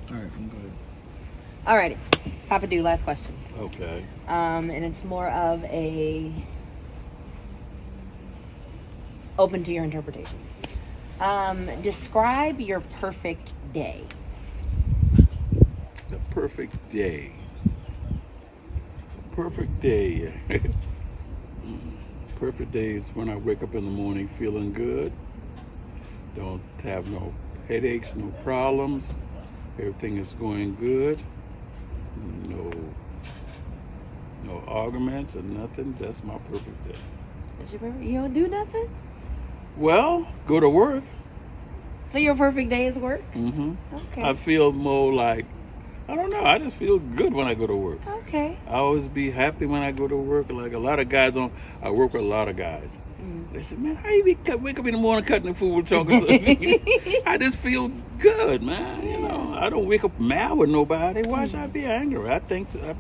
All right, I'm good. Alrighty. Poppa Doo, last question. Okay. And it's more of a open to your interpretation. Describe your perfect day. The perfect day. Perfect day. Perfect day is when I wake up in the morning feeling good. Don't have no headaches, no problems. Everything is going good. No, no arguments or nothing. That's my perfect day. Is your perfect? You don't do nothing. Well, go to work. So your perfect day is work. Mm-hmm. Okay. I feel more like, I don't know, I just feel good when I go to work. Okay. I always be happy when I go to work. Like a lot of guys I work with a lot of guys. They said, man, how you wake up in the morning cutting the food, talking stuff? I just feel good, man. You know, I don't wake up mad with nobody. Why should I be angry? I'm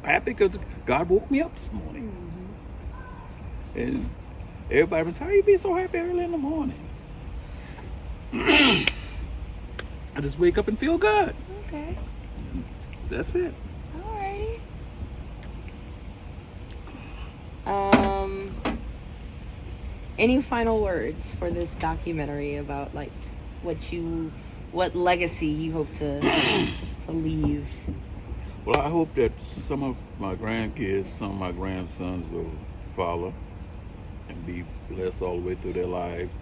happy because God woke me up this morning. And everybody was, how you be so happy early in the morning? I just wake up and feel good. Okay. That's it. Alrighty. Any final words for this documentary about like what legacy you hope to leave? Well, I hope that some of my grandkids, some of my grandsons will follow and be blessed all the way through their lives.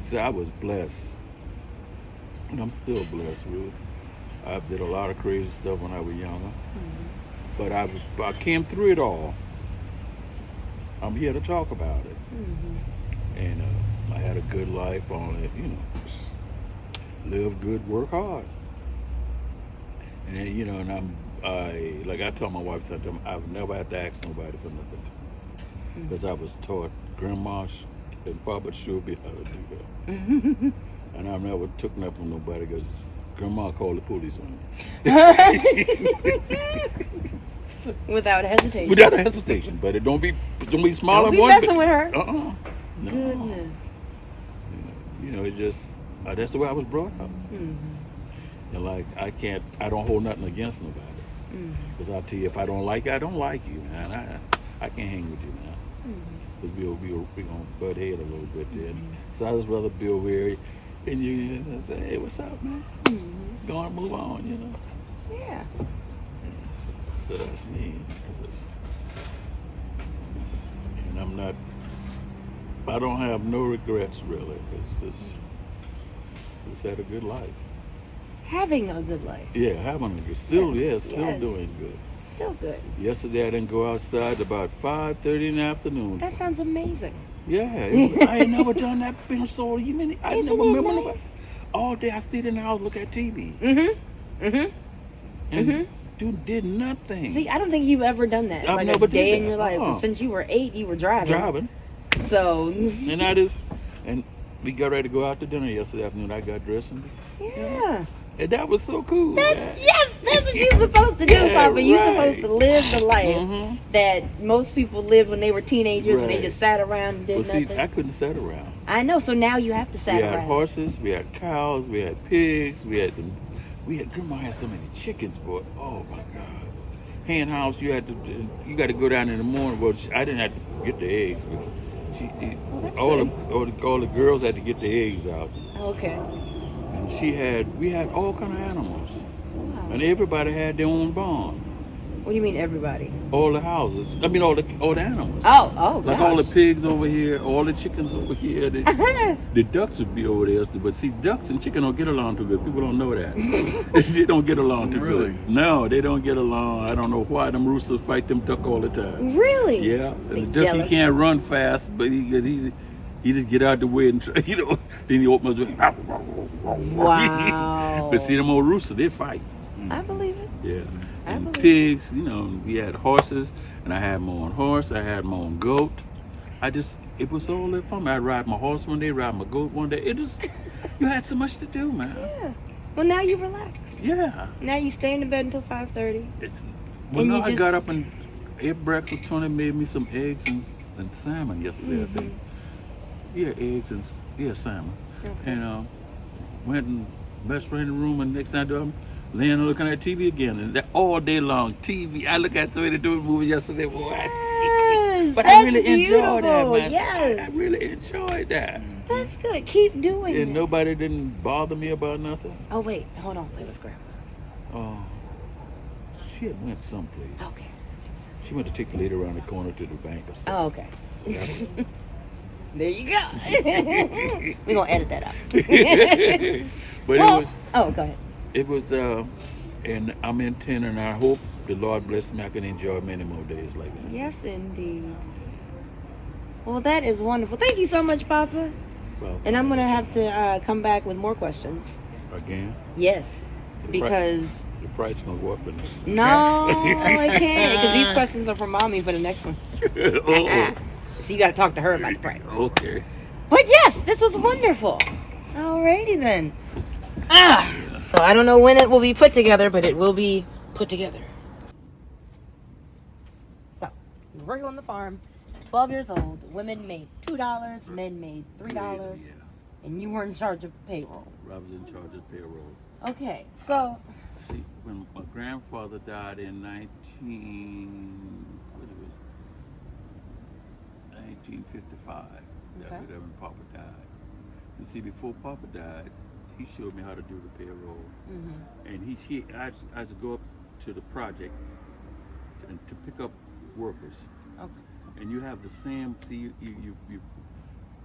See, I was blessed, and I'm still blessed, Ruth. I did a lot of crazy stuff when I was younger, but I came through it all. I'm here to talk about it, and I had a good life on it. You know, live good, work hard, and you know, and I tell my wife sometimes, I've never had to ask nobody for nothing, because I was taught Grandma and Papa should be how to do that, and I've never took nothing from nobody because Grandma called the police on me. Without hesitation. Without a hesitation, but it don't be smiling. Don't be one messing with her. No. Goodness. You know, it just that's the way I was brought up. And like I don't hold nothing against nobody. Because I tell you, if I don't like you, I don't like you, man. I can't hang with you now. Because we gonna butt head a little bit then. So I just rather be over here and you say, hey, what's up, man? Go on and move on, you know. Yeah. So that's me. And I don't have no regrets really. It's just had a good life. Having a good life. Yeah, having a good, still doing good. Still good. Yesterday I didn't go outside about 5:30 in the afternoon. That sounds amazing. Yeah, I ain't never done that been so. You mean I Isn't never it remember nice? nobody. All day I stayed in the house look at TV. And did nothing. See, I don't think you've ever done that. I've like never a day did in that. your life. Uh-uh. Since you were 8, you were driving. So. And we got ready to go out to dinner yesterday afternoon. I got dressed Yeah. and that was so cool. Yes, that's what you're supposed to do, Yeah, Papa. You're right. supposed to live the life that most people lived when they were teenagers and they Right. just sat around and did Well, see, nothing. I couldn't sit around. I know, so now you have to sit We around. had horses, we had cows, we had pigs, Grandma had so many chickens, boy. Oh my God. Hen house, you got to go down in the morning. Well, I didn't have to get the eggs. that's all good. the girls had to get the eggs out. Okay. And we had all kind of animals. Wow. And everybody had their own barn. What do you mean everybody? All the houses. I mean, all the animals. Oh, Like all the pigs over here, all the chickens over here. The ducks would be over there. But see, ducks and chicken don't get along too good. People don't know that. They don't get along too Really? good. No, they don't get along. I don't know why them roosters fight them duck all the time. Really? Yeah. They And the duck, jealous. he can't run fast, but he just get out the way and, then he opens his mouth. Wow. But see, them old roosters, they fight. I believe it. Yeah. I And believe pigs, we had horses, and I had my own horse, I had my own goat. It was all that fun. I'd ride my horse one day, ride my goat one day. You had so much to do, man. Yeah. Well, now you relax. Yeah. Now you stay in bed until 5:30. When And you I just- got up and ate breakfast, Tony made me some eggs and salmon yesterday, I think. Yeah, eggs and salmon. Okay. And went and best friend in the room, and next thing I do, I'm laying and looking at TV again, and that all day long TV. I look at somebody doing movies yesterday, boy. Yes, But that's I really enjoyed that, beautiful. man. Yes. I really enjoyed that. That's good. Keep doing it. And nobody didn't bother me about nothing. Oh wait, hold on. Wait, was Grandma? Oh, she had went someplace. Okay. She went to take the lady around the corner to the bank or something. Oh, okay. So that was- There you go. We're gonna edit that out. But Well- it was. Oh, go ahead. It was, and I'm in 10, and I hope the Lord bless me. I can enjoy many more days like that. Yes, indeed. Well, that is wonderful. Thank you so much, Papa. Well, And I'm gonna have to come back with more questions. again, Yes, The pri- because the price gonna go up in this. no, I can't. Because these questions are for Mommy for the next one. Oh, So you got to talk to her about the price. okay. But yes, this was wonderful. Alrighty then. So I don't know when it will be put together, but it will be put together. So, we're working on the farm. 12 years old. Women made $2. Men made $3. Yeah. And you were in charge of payroll. I was in charge of payroll. Okay, so See, when my grandfather died in 1955, Okay. that was when Papa died. And see, before Papa died, he showed me how to do the payroll. And I just go up to the project and to pick up workers. okay. And you have the same, see, you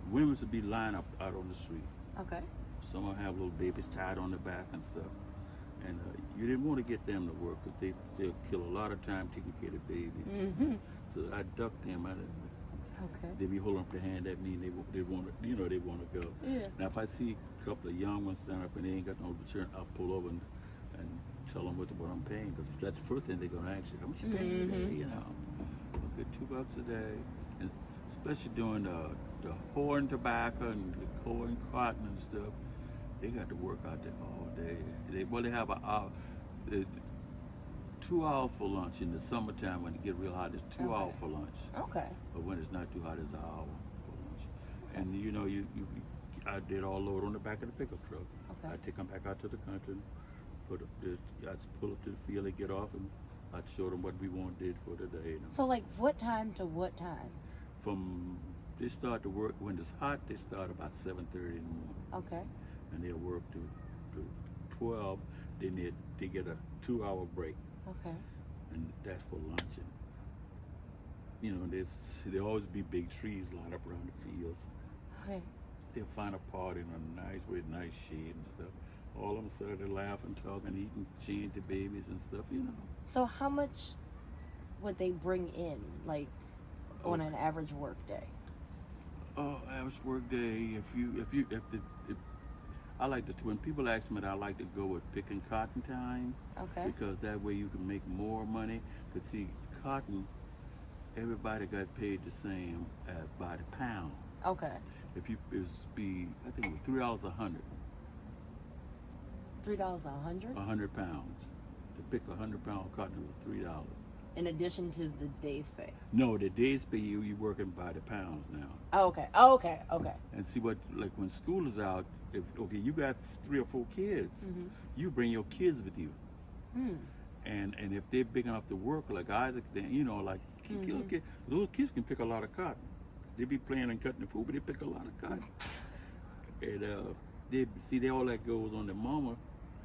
women would be lined up out on the street. Okay. Some of them have little babies tied on their back and stuff. And you didn't want to get them to work because they'll kill a lot of time taking care of the baby. So I ducked them. Okay. They be holding up their hand at me, and they want to, they want to go. Yeah. Now if I see a couple of young ones stand up and they ain't got no return, I'll pull over and tell them what I'm paying, because that's the first thing they're gonna ask you. How much you paying today? I'll get $2 a day, and especially during the horn tobacco and the corn cotton and stuff. They got to work out there all day. They have a hour, 2 hours for lunch in the summertime. When it get real hot, it's 2 hours for lunch. Okay. But when it's not too hot, it's an hour for lunch. And I did all load on the back of the pickup truck. Okay. I take them back out to the country, I pull up to the field, they get off, and I show them what we did for the day. So like what time to what time? They start to work when it's hot. They start about 7:30 in the morning, Okay. and they'll work to 12. Then they get a 2-hour break, Okay. and that's for lunch. And there always be big trees lined up around the fields. Okay. They'll find a part in a nice shade and stuff. All of them sitting there laughing, talking, eating, change the babies and stuff. So how much would they bring in, like, on an average work day? Average work day. I like to, when people ask me, I like to go with picking cotton time. Okay. Because that way you can make more money. But see, cotton, everybody got paid the same by the pound. Okay. I think it was $3 a hundred. $3 a hundred? 100 pounds. To pick 100-pound cotton was $3. In addition to the day's pay. No, the days pay you working by the pounds now. Oh, okay. Oh, okay. Okay. And see like when school is out, you got 3 or 4 kids, you bring your kids with you. And if they're big enough to work, like Isaac, then little kids can pick a lot of cotton. They be playing and cutting the food, but they pick a lot of cotton. And all that goes on the mama.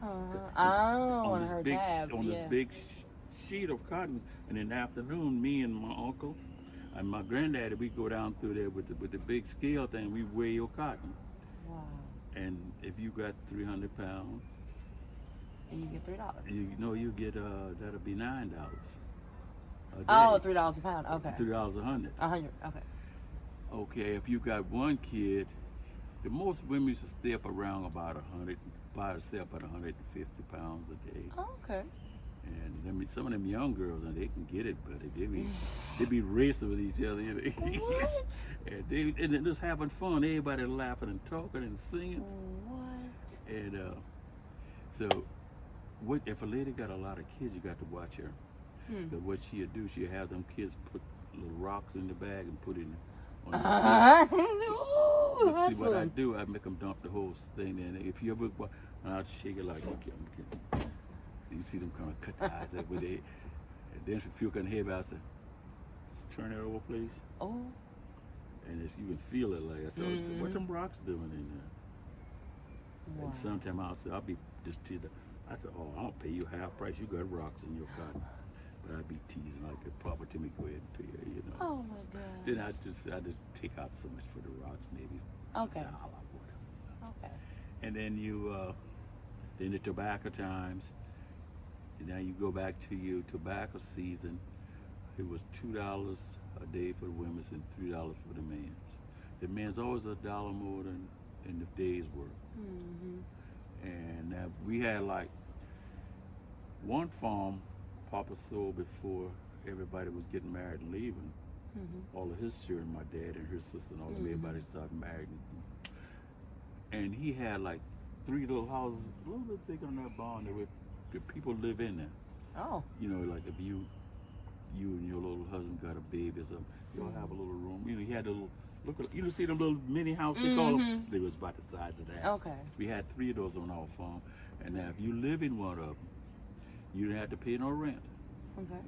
On her tab. On this big sheet of cotton, and in the afternoon, me and my uncle and my granddaddy, we go down through there with the big scale thing. We weigh your cotton. Wow. And if you got 300 pounds, and you get $3. You get that'll be $9. Oh, $3 a pound. Okay. $3 a hundred. 100. Okay. Okay, if you got one kid, the most women used to stay up around about 100, by herself at 150 pounds a day. Oh, okay. And some of them young girls, and they can get it, but they be racing with each other. What? and they're just having fun. Everybody laughing and talking and singing. What? And if a lady got a lot of kids, you got to watch her. But what she'll do, she'll have them kids put little rocks in the bag and put it on the Ooh, see what I do, I make them dump the whole thing in. If you ever, and I'll shake it like, okay. You see them kind of cut the eyes up with it. And then if you feel kind of heavy, I said, turn it over, please. Oh. And if you can feel it, like I said, what them rocks doing in there? Wow. And sometimes I'll be just teasing. I said, oh, I'll pay you half price. You got rocks in your car. But I'd be teasing like the Papa to me, go ahead and pay her, you know. Oh my God. Then I just take out so much for the rocks, maybe Okay. $1 whatever. Okay. And then then the tobacco times. And now you go back to your tobacco season. It was $2 a day for the women's and $3 for the men's. The men's always $1 more than in the day's work. And we had like one farm Papa sold before everybody was getting married and leaving. All of his children, my dad and his sister and all of everybody started married. And he had like 3 little houses, a little bit bigger than that barn that the people live in there. Oh. You know, like if you and your little husband got a baby or something, y'all have a little room. You know, he had a little, you see them little mini houses, they call them? They was about the size of that. Okay. We had 3 of those on our farm. And now if you live in one of them, you didn't have to pay no rent. Okay.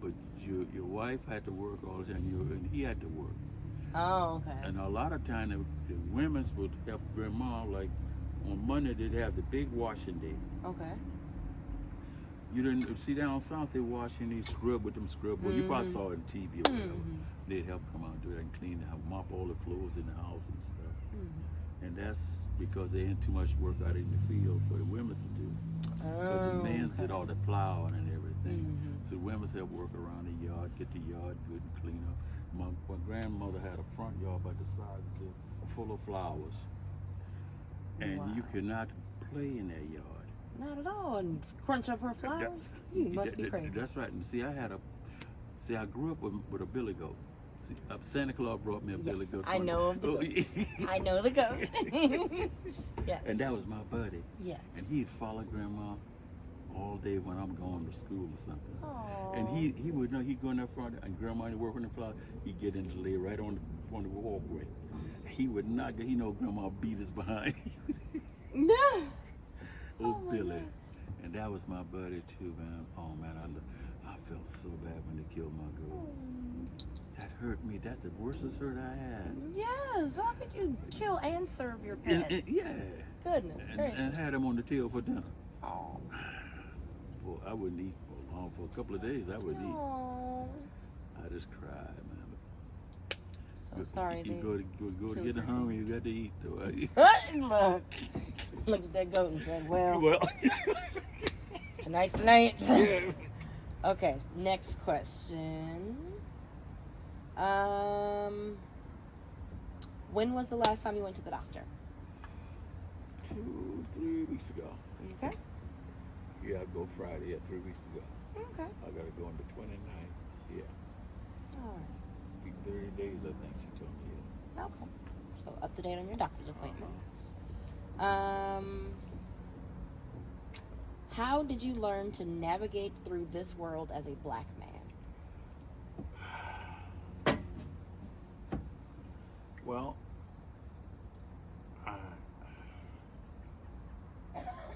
But your wife had to work all the time, and he had to work. Oh, okay. And a lot of times the women would help grandma, like on Monday they'd have the big washing day. Okay. You didn't see down south they washing these scrub with them scrub. Well, you probably saw it on TV or whatever. They'd help come out and do it and clean and mop all the floors in the house and stuff. And that's because they had too much work out in the field for the women to do. Because the men did all the plowing and everything. So the women help work around the yard, get the yard good and clean up. My grandmother had a front yard by the side full of flowers. And you could not play in that yard. Not at all. And crunch up her flowers? You must be crazy. That's right. And see, I grew up with a billy goat. See, Santa Claus brought me a billy goat. I know of the goat. I know the goat. Yes. And that was my buddy. Yes. And he'd follow Grandma all day when I'm going to school or something. Aww. And he would know, he'd go in that front, and Grandma would work on the flowers. He'd get in to lay right on the walkway. He would not, he know Grandma beat us behind. No. Old Billy. God. And that was my buddy too, man. Oh man, I felt so bad when they killed my goat. That hurt me. That's the worst hurt I had. Yes. How could you kill and serve your pet? Yeah. Goodness gracious. And had him on the tail for dinner. Oh. Boy, I wouldn't eat for a couple of days. I wouldn't eat. I just cried, man. So sorry. You go to get hungry. You got to eat, though. Look at that goat and said, well. Tonight's the night. Okay, next question. When was the last time you went to the doctor? 2-3 weeks ago. Okay. Yeah, I go Friday. Yeah, 3 weeks ago. Okay. I gotta go on the 29th. Yeah. All right. Be 30 days, I think she told me. Yeah. Okay. So up to date on your doctor's appointments. How did you learn to navigate through this world as a black man? Well,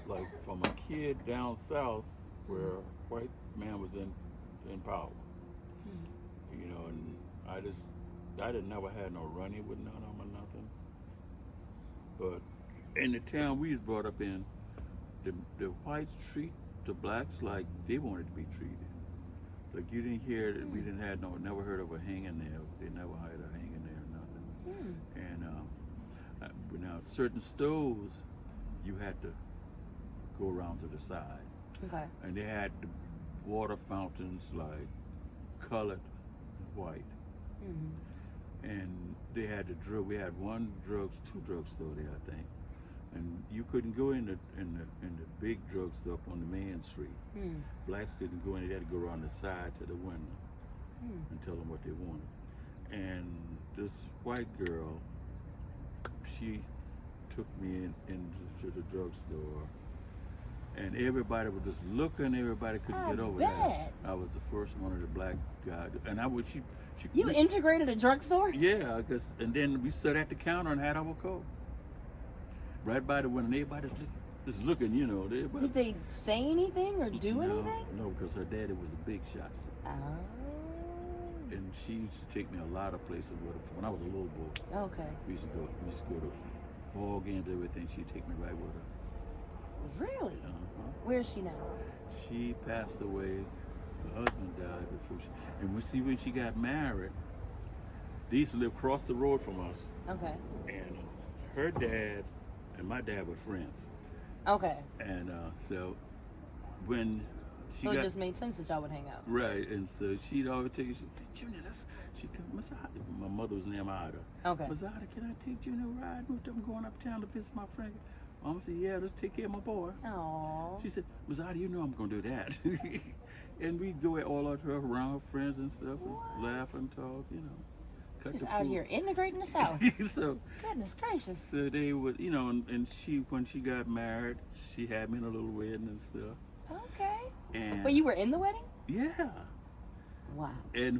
like from a kid down south where a white man was in power, you know, and I didn't never had no running with none of them or nothing. But in the town we was brought up in, the whites treat the blacks like they wanted to be treated. Like you didn't hear that we didn't have never heard of a hanging there. They never had a hanging there or nothing. And now certain stoves, you had to go around to the side. Okay. And they had the water fountains like colored white. And they had the drug. We had two drugstore there, I think. And you couldn't go in the big drugstore up on the main street. Blacks couldn't go in. They had to go around the side to the window and tell them what they wanted. And this white girl, she took me into the drugstore, and everybody was just looking. Everybody couldn't get over that. I was the first one of the black guys, and You integrated a drugstore? Yeah, and then we sat at the counter and had our coat. Right by the window, everybody was looking. just looking, you know. Did they say anything or do anything? No, because her daddy was a big shot. Oh. And she used to take me a lot of places with her when I was a little boy. Okay. We used to go to ball games, everything. She'd take me right with her. Really? Uh-huh. Where is she now? She passed away. Her husband died before she. And when she got married, they used to live across the road from us. Okay. And her dad and my dad were friends. Okay. And so when she So got, it just made sense that y'all would hang out. right, and so she'd always take Junior. My mother was named Ida. Okay. Miss Ida, can I take Junior a ride? I'm going uptown to visit my friend. Mom said, yeah, let's take care of my boy. Aww. She said, Miss Ida, you know I'm going to do that. And we'd go all out her around her friends and stuff, and laugh and talk, you know. Cut She's the out food. here integrating the South. So Goodness gracious. so they would, you know, and she, when she got married, she had me in a little wedding and stuff. Okay. And But you were in the wedding? yeah. Wow. And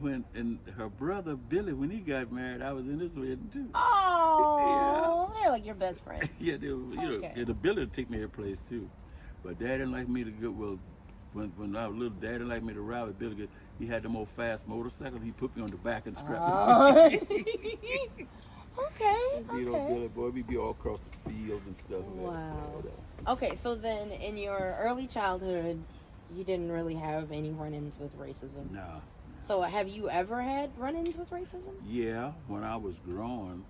her brother Billy, when he got married, I was in his wedding too. Oh, they're like your best friends. Yeah, they were, you Okay. know, the Billy would take me every place too. But Dad didn't like me to go. Well, when I was little, Dad didn't like me to ride with Billy because he had the more fast motorcycle. He put me on the back and strapped Oh. me. Okay. You know, Okay. Billy boy, we'd be all across the fields and stuff. Wow. Okay, so then in your early childhood, you didn't really have any run-ins with racism. Nah. So have you ever had run-ins with racism? Yeah, when I was growing,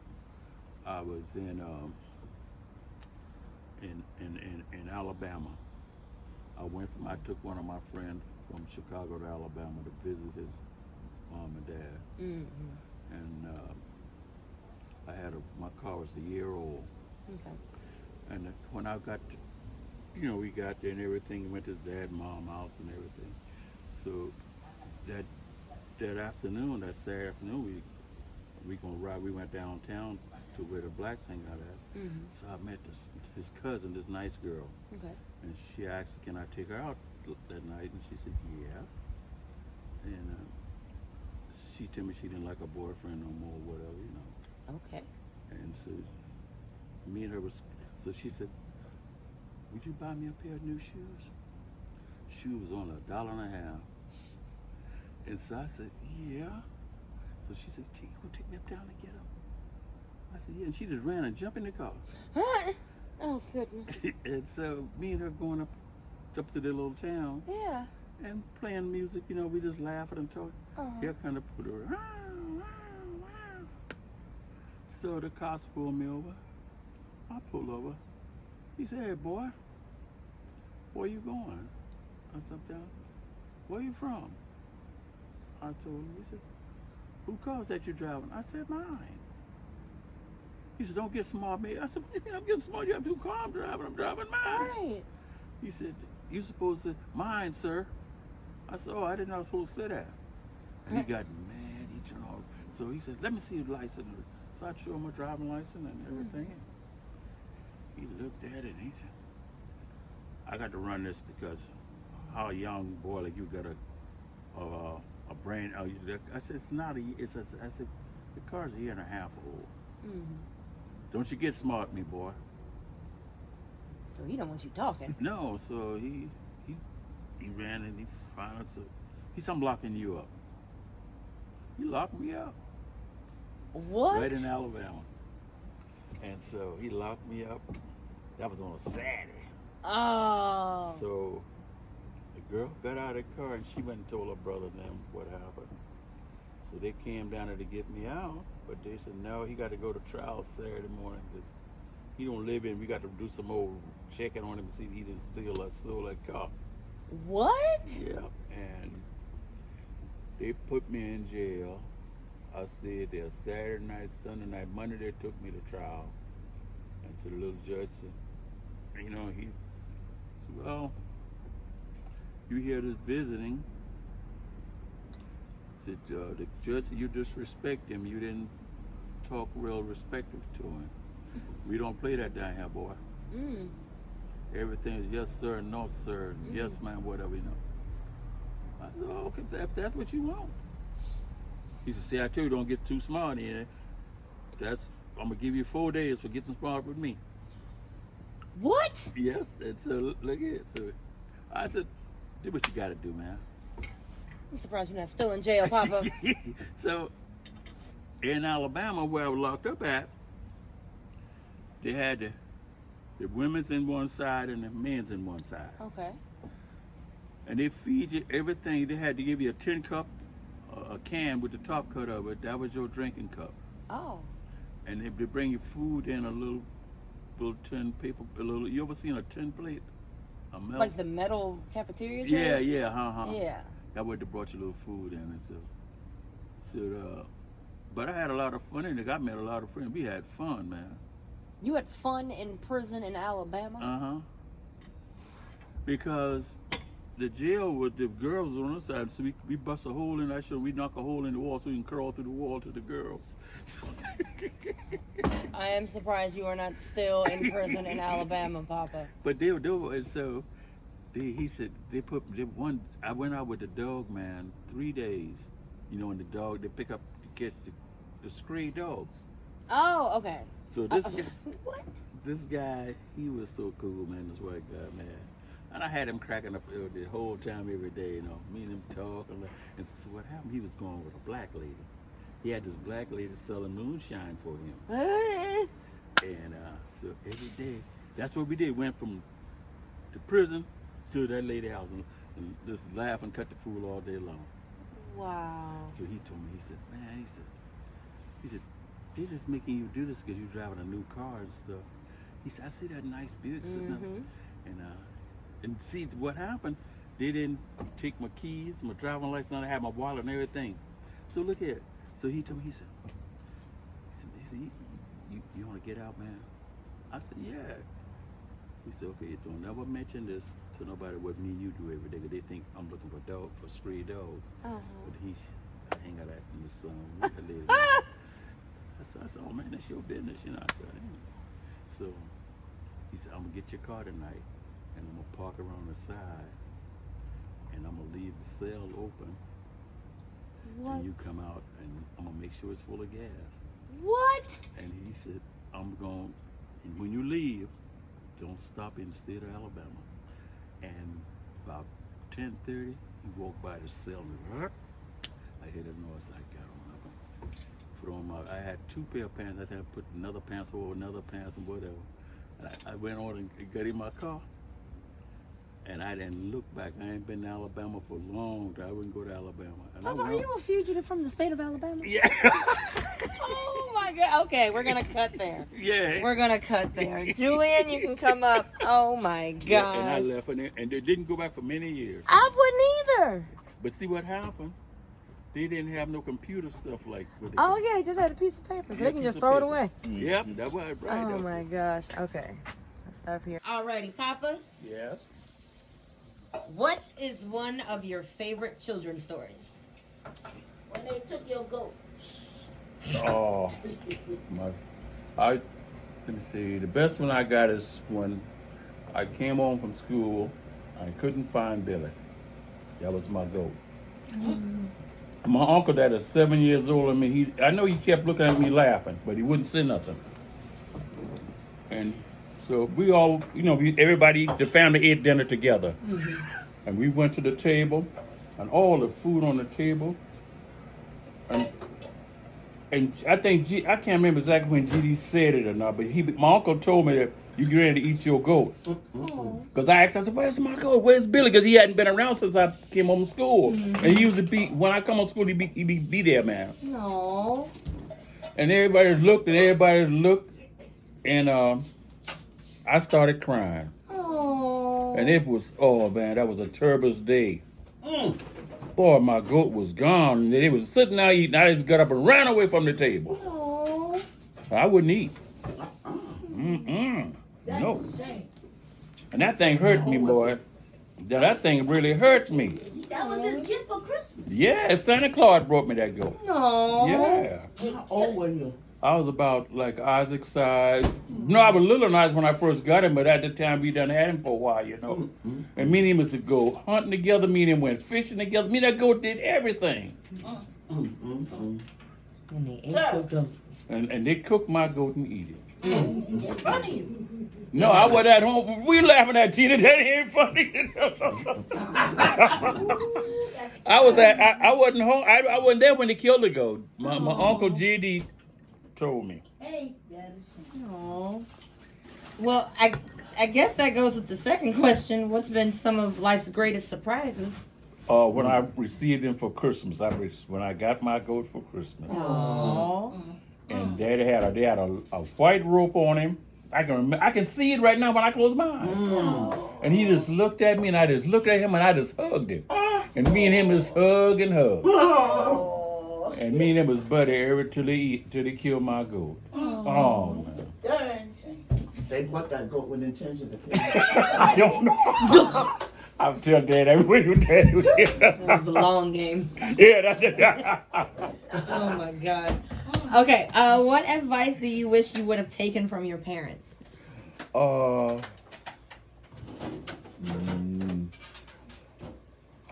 I was in Alabama. I took one of my friends from Chicago to Alabama to visit his mom and dad, Mm-hmm. and my car was a year old, Okay. and when I got, we got there and everything, went to his dad and mom house and everything. So that afternoon, that Saturday afternoon, we gonna ride. We went downtown to where the blacks hang out at. Mm-hmm. So I met his cousin, this nice girl, Okay. and she asked, "Can I take her out that night?" And she said, "Yeah." And she told me she didn't like her boyfriend no more, whatever, Okay. And so me and her was. So she said, "Would you buy me a pair of new shoes?" Shoes was on $1.50. And so I said, "Yeah." So she said, "You gonna take me uptown to get them?" I said, "Yeah." And she just ran and jumped in the car. Oh, goodness. And so me and her going up to the little town Yeah. and playing music, we just laughing and talking. Uh-huh. Yeah, kind of put her. So the cops pulled me over. I pulled over. He said, "Hey, boy, where you going?" I said, "Down. Where you from?" I told him. He said, "Who car's that you driving?" I said, "Mine." He said, "Don't get smart, man." I said, "What do you mean I'm getting smart? You have two cars I'm driving. I'm driving mine." Right. He said, "You supposed to mine, sir." I said, "Oh, I didn't know I was supposed to say that." And he got mad. He turned off. So he said, "Let me see your license." So I showed him my driving license and everything. He looked at it and he said, "I got to run this because how a young boy like you got a brain." I said, "It's not a. It's a." I said, "The car's a year and a half old. Mm-hmm. Don't you get smart, me boy." So he don't want you talking. No, so he ran and he found so he said, "I'm locking you up." He locked me up What? right in Alabama, and so he locked me up. That was on a Saturday. Oh. So the girl got out of the car and she went and told her brother and them what happened. So they came down there to get me out, but they said no, he got to go to trial Saturday morning because he don't live in. We got to do some old checking on him to see if he didn't steal that car. What? Yeah, and they put me in jail. I stayed there Saturday night, Sunday night, Monday they took me to trial. And so the little judge said, he said, "Well, you here just visiting." Said, the judge said, "You disrespect him. You didn't talk real respectful to him. We don't play that down here, boy. Mm. Everything is yes, sir, no, sir, yes, ma'am, whatever, I said, "Oh, okay, if that's what you want." He said, "See, I tell you, don't get too smart in it. I'm going to give you 4 days for getting smart with me." What? Yes, and so look at it. So I said, do what you got to do, man. I'm surprised you're not still in jail, Papa. So in Alabama, where I was locked up at, they had the women's in one side and the men's in one side. Okay. And they feed you everything. They had to give you a tin cup, a can with the top cut of it. That was your drinking cup. Oh. And they bring you food in a little tin paper. You ever seen a tin plate? A metal? Like the metal cafeteria trays? Yeah, Yeah. That way they brought you a little food in, and so. But I had a lot of fun in it. I met a lot of friends. We had fun, man. You had fun in prison in Alabama? Because the jail with the girls on the side, so we bust a hole in that shit. We knock a hole in the wall so we can crawl through the wall to the girls. I am surprised you are not still in prison in Alabama, Papa. But they were, and so he said I went out with the dog man 3 days. You know, and the dog they pick up to catch the stray dogs. Oh, okay. So this guy, what? This guy, he was so cool, man. This white guy, man. And I had him cracking up the whole time, every day. You know, me and him talk. And so what happened? He was going with a black lady. He had this black lady selling moonshine for him. And so every day, that's what we did. Went from the prison to that lady house and just laugh and cut the fool all day long. Wow. So he told me, he said, man, he said, they're just making you do this because you're driving a new car and stuff. He said, I see that nice Buick sitting up. And see what happened, they didn't take my keys, my driving license, I had my wallet and everything. So look here. So he told me, he said, you want to get out, man? I said, yeah. He said, okay, don't never mention this to nobody what me and you do every day, because they think I'm looking for stray dogs. But I ain't got that in the sun with the lady. I said, oh man, that's your business, you know. I said, so he said, I'm gonna get your car tonight, and I'm gonna park around the side, and I'm gonna leave the cell open. What? And you come out, and I'm gonna make sure it's full of gas. What? And he said, and when you leave, don't stop in the state of Alabama. And about 10:30, he walked by the cell, and I heard a noise. I got on up. Put on I had 2 pair of pants. I had to put another pants over another pants and whatever. And I went on and got in my car. And I didn't look back. I ain't been to Alabama for a long time. I wouldn't go to Alabama. And Papa, are you a fugitive from the state of Alabama? Yeah. Oh my God. Okay, we're gonna cut there. Yeah. We're gonna cut there. Julian, you can come up. Oh my gosh. Yeah, and I left, and they didn't go back for many years. I wouldn't either. But see what happened? They didn't have no computer stuff like with it. Oh yeah, they just had a piece of paper, so they can just throw it away. Yep, that was right. Oh my gosh. Okay, let's stop here. Alrighty, Papa. Yes. What is one of your favorite children's stories? When they took your goat. Oh, let me see. The best one I got is when I came home from school. I couldn't find Billy. That was my goat. My uncle that is 7 years older than me, I know he kept looking at me laughing, but he wouldn't say nothing. And so we all, everybody, the family ate dinner together. And we went to the table, and all the food on the table. And I think, I can't remember exactly when GD said it or not, but my uncle told me that you get ready to eat your goat. Because I said, where's my goat? Where's Billy? Because he hadn't been around since I came home from school. And he used to when I come home from school, he'd be there, man. No. And everybody looked, and I started crying. Oh. And it was, man, that was a turbulence day. Boy, my goat was gone. And they was sitting there eating. I just got up and ran away from the table. Oh. I wouldn't eat. No. And that thing hurt me, boy. That thing really hurt me. That was his gift for Christmas. Yeah, Santa Claus brought me that goat. No. Yeah. How old were you? I was about like Isaac's size. No, I was little nice when I first got him, but at the time we done had him for a while, And me and him was to go hunting together. Me and him went fishing together. Me and that goat did everything. And they ate your goat. And they cooked my goat and eat it. In front of you. No, I wasn't at home. We laughing at Tina. That ain't funny. I wasn't home. I wasn't there when they killed the goat. My uncle JD told me. Hey, that is Aww. Well, I guess that goes with the second question. What's been some of life's greatest surprises? When I received them for Christmas, when I got my goat for Christmas, Aww. and Daddy had a white rope on him. I can see it right now when I close my eyes. And he just looked at me, and I just looked at him, and I just hugged him. And me and him just hug and hug. And me and him was buddy till they killed my goat. Oh man. darn shame. They bought that goat within changes of I don't know. I'll tell Dad every week. That was a long game. Yeah, that's it. Oh my gosh. Okay, what advice do you wish you would have taken from your parents?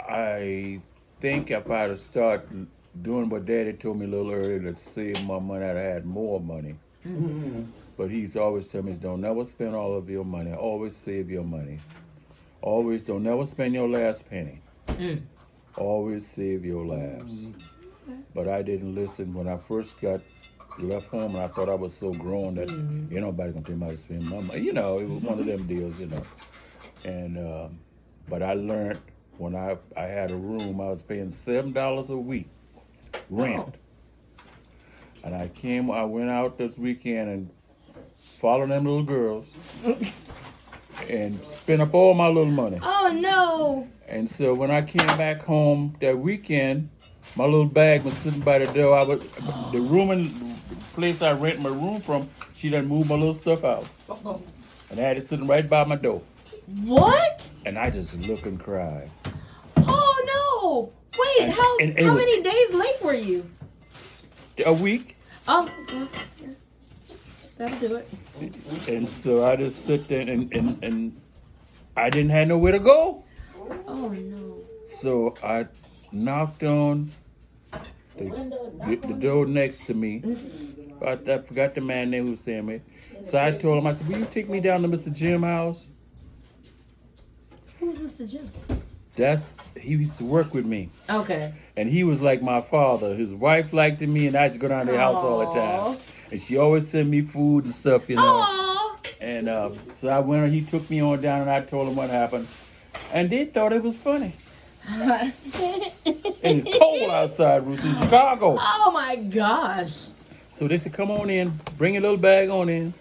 I think if I'd have started doing what Daddy told me a little earlier to save my money, I'd have had more money. But he's always telling me, don't never spend all of your money. Always save your money. Always don't never spend your last penny. Always save your last. But I didn't listen when I first left home, and I thought I was so grown that ain't nobody gonna tell me how to spend my money. You know, it was one of them deals, you know. And but I learned when I had a room, I was paying $7 a week rent. And I went out this weekend and followed them little girls and spent up all my little money. Oh no! And so when I came back home that weekend, my little bag was sitting by the door. The place I rent my room from, she done moved my little stuff out. And I had it sitting right by my door. What? And I just look and cry. Oh no! Wait, how many days late were you? A week. Oh, yeah. That'll do it. And so I just sit there and I didn't have nowhere to go. Oh no. So I knocked on the door next to me. I forgot the man name who was saying me. So I told him, I said, will you take me down to Mr. Jim's house? Who's Mr. Jim? He used to work with me. Okay. And he was like my father. His wife liked me, and I used to go down to their house all the time. And she always sent me food and stuff, you know. Aww. And so I went, he took me on down, and I told him what happened. And they thought it was funny. And it's cold outside, Ruth, in Chicago. Oh my gosh. So they said, come on in, bring your little bag on in.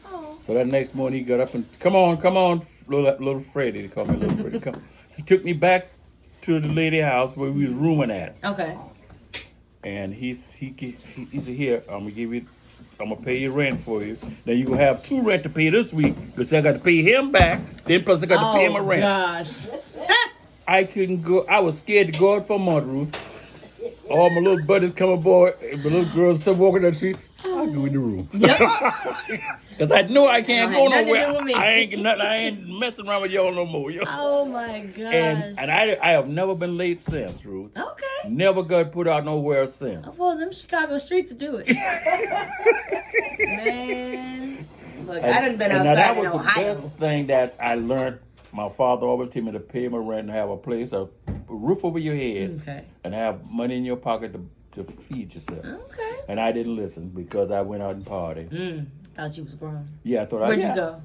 Oh. So that next morning he got up and, come on, little Freddie, they call me little Freddie, come. He took me back to the lady house where we was rooming at. Okay. And he said, here, I'm gonna pay your rent for you. Then you gonna have 2 rent to pay this week, because I got to pay him back, then plus I got to pay him a rent. Oh gosh. I couldn't go. I was scared to go out for a month, Ruth. All my little buddies come aboard, and my little girls start walking down the street. I go in the room. Yep. Cause I know I can't go nothing to nowhere. do with me. I ain't messing around with y'all no more. Yo. Oh my gosh. And I have never been late since, Ruth. Okay. Never got put out nowhere since. Well, them Chicago streets to do it. Man. Look, I done been and outside in that was Ohio. the best thing that I learned. My father always told me to pay my rent and have a place, a roof over your head, Okay. and have money in your pocket to feed yourself. Okay. And I didn't listen because I went out and partied. Thought you was grown. Yeah, I thought Where'd you go?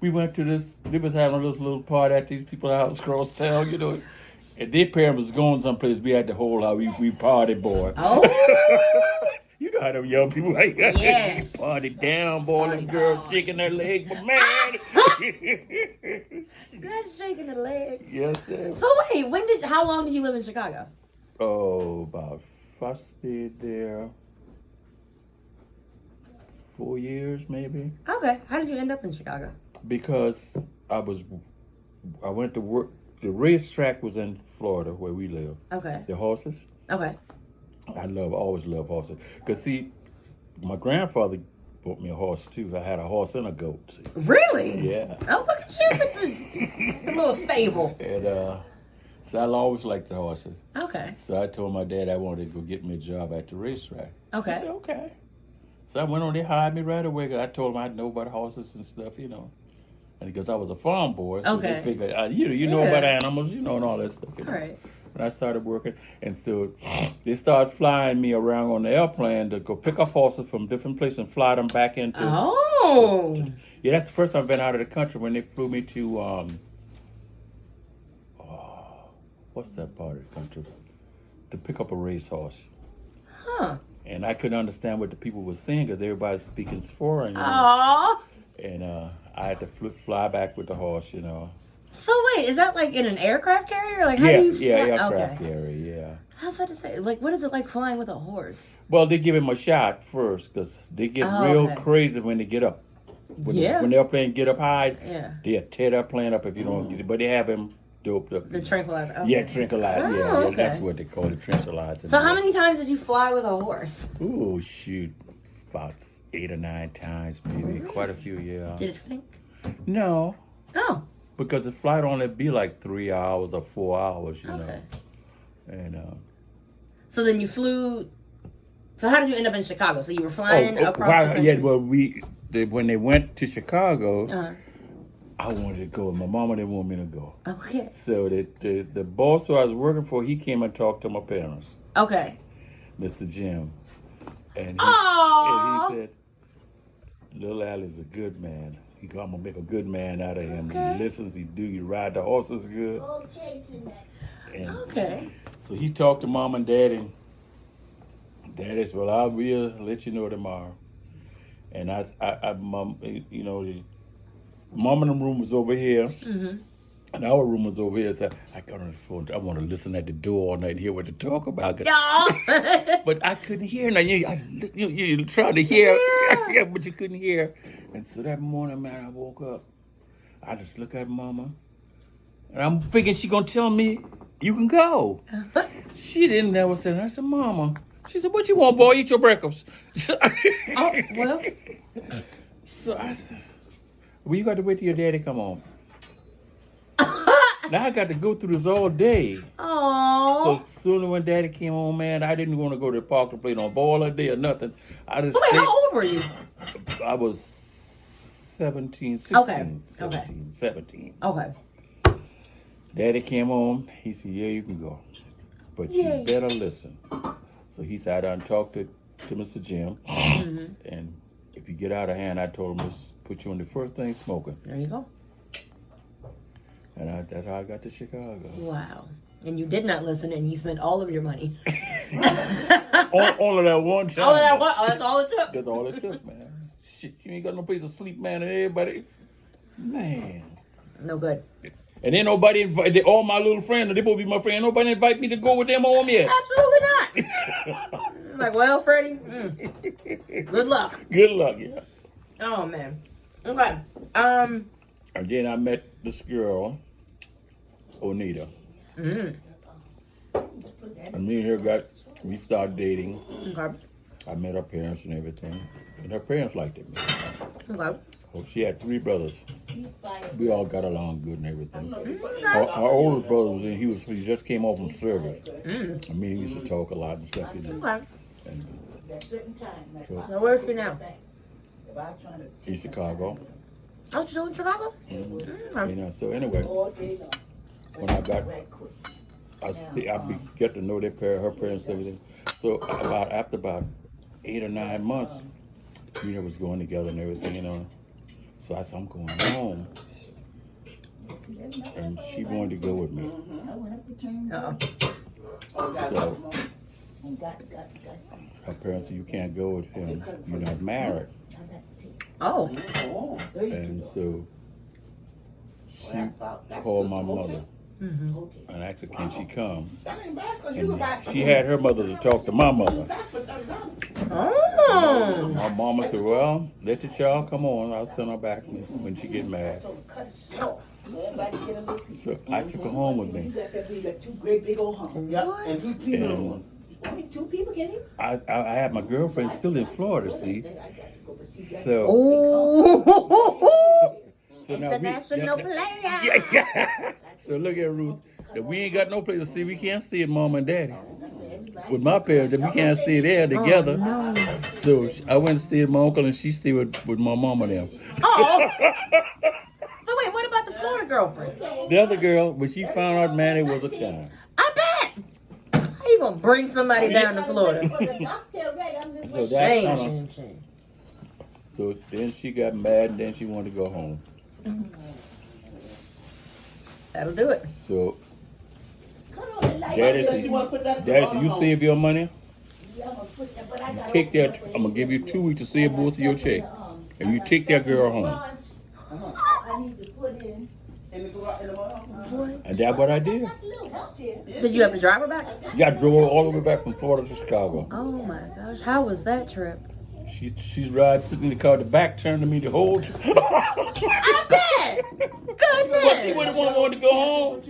We went to this. They was having this little party at these people's house across town, you know. And their parents was going someplace. We had the whole house. We party, boy. Oh. You know how them young people like that. Yes. Party down, boy. Party Them girls down. shaking their legs, but man. That's shaking the leg. Yes, sir. So wait, how long did you live in Chicago? Oh, I stayed there 4 years, maybe. Okay. How did you end up in Chicago? Because I went to work. The racetrack was in Florida where we live. Okay. The horses. Okay. Always love horses. Because see, my grandfather bought me a horse too. I had a horse and a goat. See? Really? Yeah. Oh, look at you with the little stable. And so I always liked the horses. Okay. So I told my dad I wanted to go get me a job at the racetrack. Okay. He said, okay. So I went on there, hired me right away. 'Cause I told him I know about horses and stuff, you know. And because I was a farm boy, so Okay. they figured, you know Yeah. about animals, and all that stuff. All right. And I started working, and so they started flying me around on the airplane to go pick up horses from different places and fly them back into. Oh. Yeah, that's the first time I've been out of the country when they flew me to what's that part of the country? To pick up a racehorse. Huh. And I couldn't understand what the people were saying because everybody's speaking foreign. Oh. And I had to fly back with the horse, So wait, is that like in an aircraft carrier? Like how Yeah, do you? yeah, fly? aircraft Okay. carrier, yeah. I was about to say, like, what is it like flying with a horse? Well, they give him a shot first because they get Oh, real okay. crazy when they get up. When the airplane get up high, Yeah. they'll tear that plane up if you don't get it. But they have him doped up. The tranquilizer. Okay. Yeah, tranquilizer. Oh, yeah, okay. that's what they call it, tranquilizer. So how many times did you fly with a horse? Ooh, shoot, about 8 or 9 times, maybe. Quite a few, yeah. Did it stink? No, Oh. because the flight only be like 3 hours or 4 hours, Okay. And So then you flew. So how did you end up in Chicago? So you were flying across the country? yeah. Well, when they went to Chicago, Uh-huh. I wanted to go. My mama didn't want me to go. Okay. So the boss who I was working for, he came and talked to my parents, Okay. Mr. Jim, and Aww. he said, "Little Allie's a good man. I'm gonna make a good man out of him. Okay. He listens. He ride the horses good." And Okay. so he talked to mom and dad, and daddy said, "Well, I will let you know tomorrow." And mom, mom and them room was over here. Mm-hmm. And our room was over here, so I got on the phone. I want to listen at the door all night and hear what they talk about. Yeah. But I couldn't hear. Now you tried to hear, Yeah. but you couldn't hear. And so that morning, man, I woke up. I just look at Mama, and I'm thinking she gonna tell me you can go. She didn't never say. I said, Mama. She said, "What you want, boy? Eat your breakfast." So, Oh, well. So I said, "Well, you got to wait till your daddy come home." Now I got to go through this all day. Oh. So soon when Daddy came home, man, I didn't want to go to the park to play no ball that day or nothing. I just So wait, stayed. how old were you? I was 17, 16, Okay. 17. Okay. Daddy came home. He said, "Yeah, you can go. But Yay. you better listen." So he sat down and talked to Mr. Jim. Mm-hmm. And if you get out of hand, I told him to put you on the first thing smoking. There you go. And that's how I got to Chicago. Wow. And you did not listen, and you spent all of your money. All of that one time. All of that what? Oh, that's all it took. That's all it took, man. Shit, you ain't got no place to sleep, man, and everybody. Man. No good. And then nobody invited, all my little friends, they supposed to be my friend, nobody invite me to go with them home yet. Absolutely not. I'm like, well, Freddie, good luck. Good luck, yeah. Oh, man. Okay. And then I met this girl, Onita. Mm. And me and her we started dating. Okay. I met her parents and everything. And her parents liked it. Okay. Well, she had 3 brothers. We all got along good and everything. Okay. Our oldest brother was in, he just came home from service. Mm. I mean, he used to talk a lot and stuff. Okay. And So where's she now? in Chicago. Oh, she's still in Chicago? Okay. So anyway, when I got, get to know her parents and everything. So after about 8 or 9 months, we was going together and everything, So I said, I'm going home. And she wanted to go with me. Uh-oh. So her parents said, "You can't go with him. You're not married." Oh. And so she called my mother Mm-hmm. and asked her, "Can she come?" And she had her mother to talk to my mother. Oh. My mama said, "Well, let the child come on. I'll send her back when she get mad." So I took her home with me. And I had my girlfriend still in Florida, see. So, Oh. so now International player. yeah. So look at Ruth. If we ain't got no place to stay, we can't stay at mom and daddy. With my parents, we can't stay there together. Oh, no. So I went and stayed with my uncle, and she stayed with my mom and them. Oh. So wait, what about the Florida girlfriend? The other girl, when she found out, man, it was a time. I bet. How you gonna bring somebody down to Florida? So Shame, shame. So then she got mad, and then she wanted to go home. That'll do it. So, Daddy said, you save your money. Take that. I'm gonna give you 2 weeks to save both of your check, and you take that girl home. I need to put in the garage. And that's what I did. Did you have to drive her back? Yeah, I drove all the way back from Florida to Chicago. Oh my gosh, how was that trip? She's riding, sitting in the car, the back turned to me the whole time. I bet. Goodness. But she wouldn't want to go home.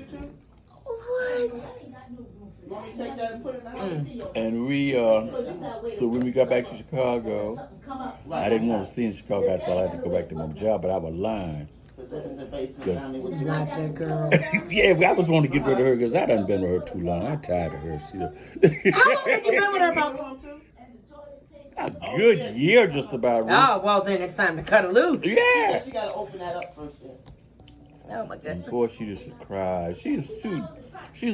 What? And we, so when we got back to Chicago, I didn't want to stay in Chicago until I had to go back to my job, but I was lying. Not that girl. Yeah, I was wanting to get rid of her because I done been with her too long. I'm tired of her. How long had you been with her about? A good year, just about. Oh, well, then it's time to cut her loose. Yeah. She gotta open that up first. Oh, my goodness. Boy, she just cried. She's a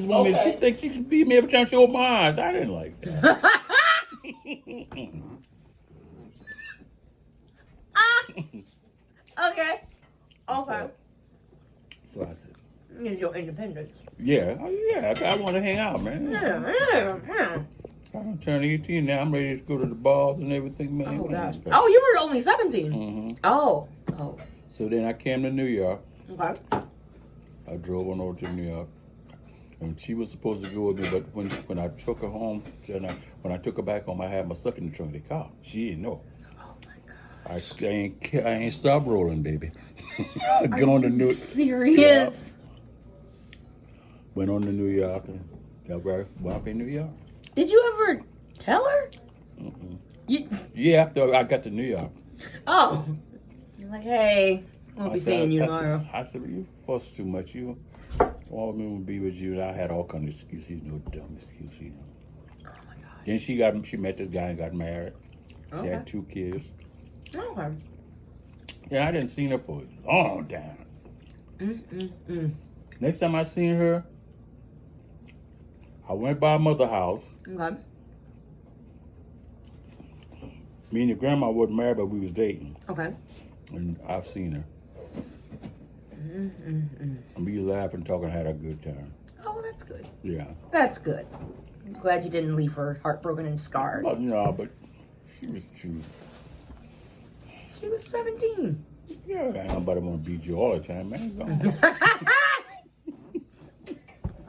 woman. She thinks she can beat me every time she opens my eyes. I didn't like that. Okay. Okay. So I said, You need your independence. yeah, I want to hang out, man. Yeah. I'm turning 18 now. I'm ready to go to the bars and everything, man. Oh, gosh. Oh, you were only 17. Mm-hmm. Oh. So then I came to New York. Okay. I drove on over to New York. And she was supposed to go with me, but when I took her home, when I took her back home, I had my stuff in the trunk of the car. She didn't know. Oh, my God. I ain't stopped rolling, baby. Going to New Serious? Yeah. Went on to New York and got right up in New York. Did you ever tell her? Mm-mm. Yeah, after I got to New York. Oh. You're like, hey, I'll be seeing you tomorrow. I said, you fuss too much. You want me to be with you. And I had all kinds of excuses. No dumb excuses. Oh, my God. Then she met this guy and got married. She had 2 kids. Okay. Yeah, I didn't see her for a long time. Next time I seen her, I went by her mother's house. Okay. Me and your grandma wasn't married, but we was dating. Okay. And I've seen her. And we laughing, talking, had a good time. Oh, well, that's good. Yeah. That's good. I'm glad you didn't leave her heartbroken and scarred. But no, but she was too. She was 17. Yeah, ain't nobody want to beat you all the time, man.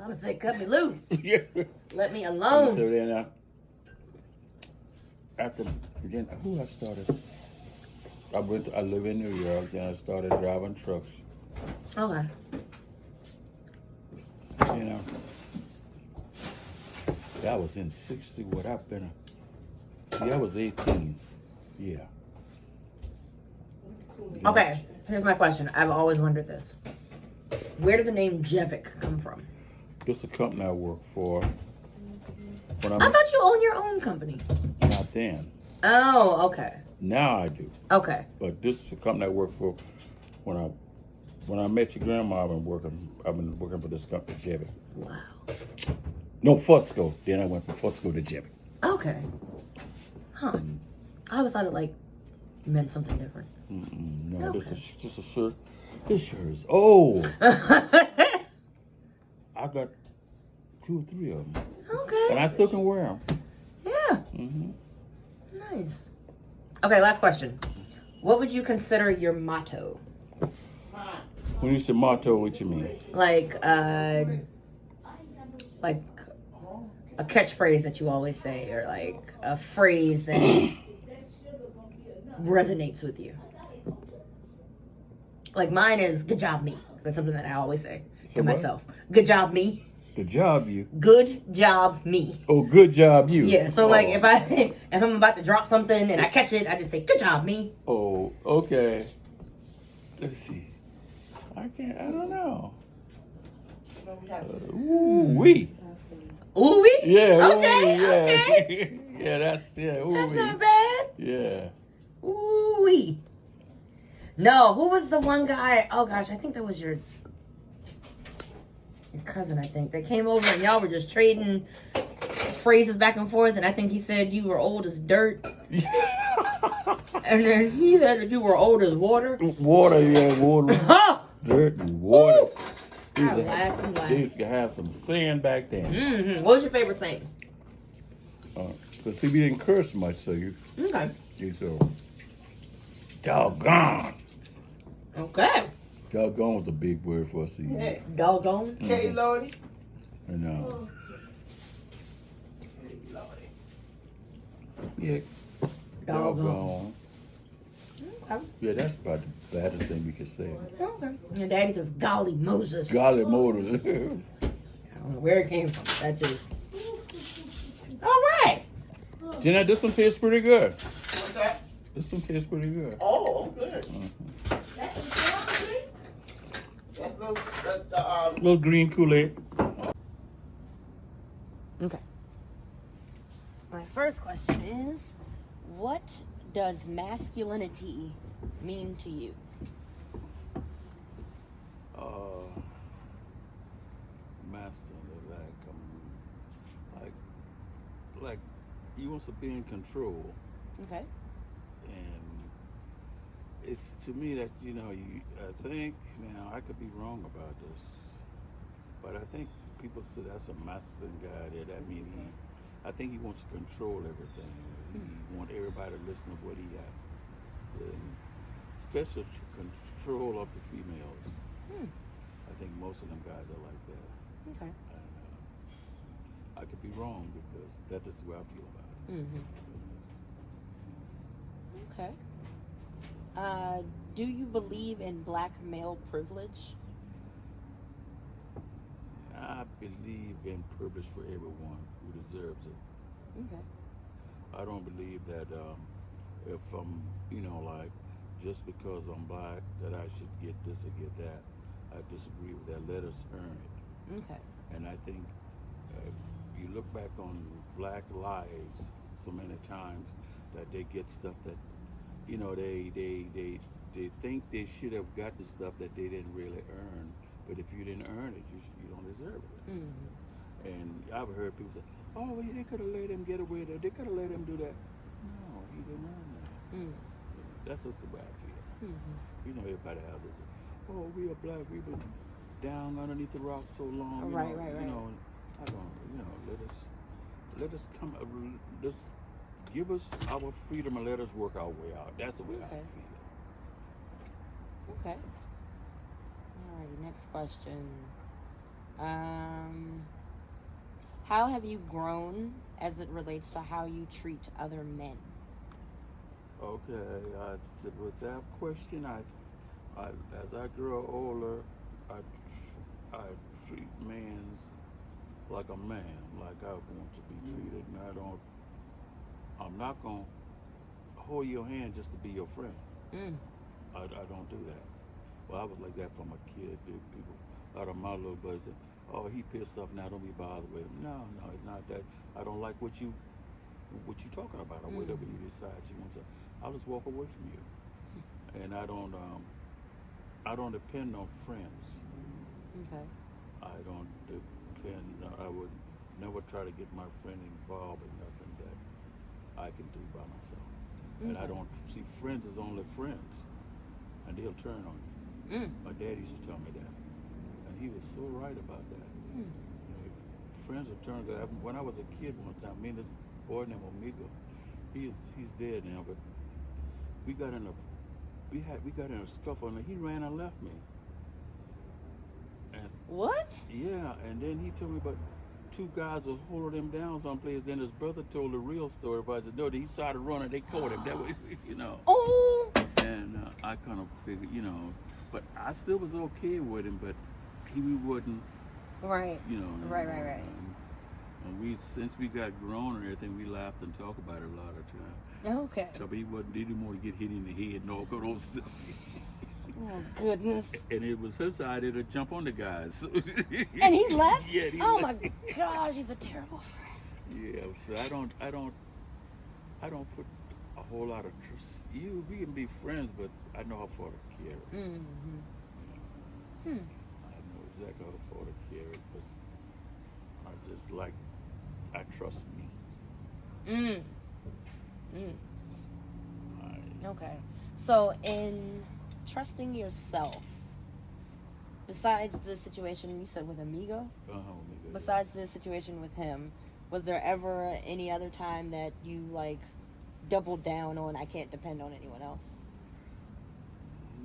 I would say, cut me loose. Yeah. Let me alone. So then, after again, who I started? I live in New York, then I started driving trucks. Okay. You know, that was in 60. What I've been. See, I was 18. Yeah. Okay, here's my question. I've always wondered this. Where did the name Jevic come from? This is a company I work for. When I thought you owned your own company. Not then. Oh, okay. Now I do. Okay. But this is a company I work for. When I met your grandma, I've been working for this company, Jevic. Wow. No, Fusco. Then I went from Fusco to Jevic. Okay. Huh. I always thought it meant something different. No, Okay. this is a shirt. This shirt is old. I got 2 or 3 of them. Okay. And I still can wear them. Yeah. Mm-hmm. Nice. Okay, last question. What would you consider your motto? When you say motto, what you mean? Like a catchphrase that you always say, or like a phrase that resonates with you. Like mine is "good job, me." That's something that I always say to myself. Good job, me. Good job, you. Good job, me. Oh, good job, you. Yeah. So like if I'm about to drop something and I catch it, I just say "good job, me." Oh, okay. Let's see. I don't know. Ooh-wee. Ooh-wee? Yeah, Okay, ooh-wee, yeah. okay. Yeah, that's ooh-wee. That's not bad. Yeah. Ooh-wee. No, who was the one guy? Oh gosh, I think that was your cousin, I think. That came over and y'all were just trading phrases back and forth, and I think he said you were old as dirt. And then he said that you were old as water. Water, yeah, water. Dirt and water. They used to laugh. they used to have some sin back then. Mm-hmm. What was your favorite saying? Because see, we didn't curse much, so you Okay. go, doggone. Okay. Doggone was a big word for us to use. Hey, Doggone. K Lordy. And Hey Lordy. yeah, doggone. Okay. Yeah, that's about the baddest thing we could say. Okay. Your daddy says, golly Moses. Golly motors. I don't know where it came from. That's his. All right. Jenna, this one tastes pretty good. What's that? This one tastes pretty good. Oh, good. That's the Little green Kool-Aid. Okay. My first question is, what does masculinity mean to you? Master, like you wants to be in control, Okay. and it's to me that I think now I could be wrong about this, but I think people say that's a masculine guy. That means I think he wants to control everything. He wants everybody to listen to what he has. Special control of the females. I think most of them guys are like that. Okay. And, I could be wrong because that's just the way I feel about it. Okay. Do you believe in black male privilege? I believe in privilege for everyone who deserves it. Okay. I don't believe that if I'm, like, just because I'm black, that I should get this or get that. I disagree with that. Let us earn it. Okay. And I think if you look back on black lives so many times that they get stuff that, they think they should have got the stuff that they didn't really earn. But if you didn't earn it, you don't deserve it. And I've heard people say, oh, well, they could have let him get away with it. They could have let him do that. No, he didn't earn that. That's just the way I feel. Everybody has this. Oh, we are black. We've been down underneath the rock so long. Right. I don't. Let us come. Just give us our freedom and let us work our way out. That's the way I feel. Okay. All right. Next question. How have you grown as it relates to how you treat other men? Okay, with that question, I as I grow older, I treat men's like a man, like I want to be treated, and I'm not gonna hold your hand just to be your friend. I don't do that. Well, I was like that from a kid. People out of my little buddies said, oh, he pissed off now, don't be bothered with him. No, it's not that. I don't like what you talking about or whatever you decide you want to. I'll just walk away from you. And I don't depend on friends. Okay. I don't depend, I would never try to get my friend involved in nothing that I can do by myself. And I don't see friends as only friends. And they'll turn on you. My dad used to tell me that. And he was so right about that. Friends will turn. When I was a kid one time, me and this boy named Omega, he's dead now, but we got in a scuffle and he ran and left me. And what? Yeah, and then he told me about two guys was holding him down someplace. Then his brother told the real story about it. No, he started running. They caught him. That way, Oh. And I kind of figured, but I still was okay with him, but he wouldn't. Right. Right. And since we got grown and everything, we laughed and talked about it a lot of times. Okay. So he didn't want to get hit in the head and all those stuff. Oh goodness. And it was his idea to jump on the guys. And he left? Yeah. He left. My gosh, he's a terrible friend. Yeah. So I don't put a whole lot of trust. We can be friends, but I know how far to carry. Mm-hmm. I know exactly how far to carry because I just like, I trust me. Okay. So in trusting yourself, besides the situation you said with Amigo, besides the situation with him, was there ever any other time that you like doubled down on I can't depend on anyone else?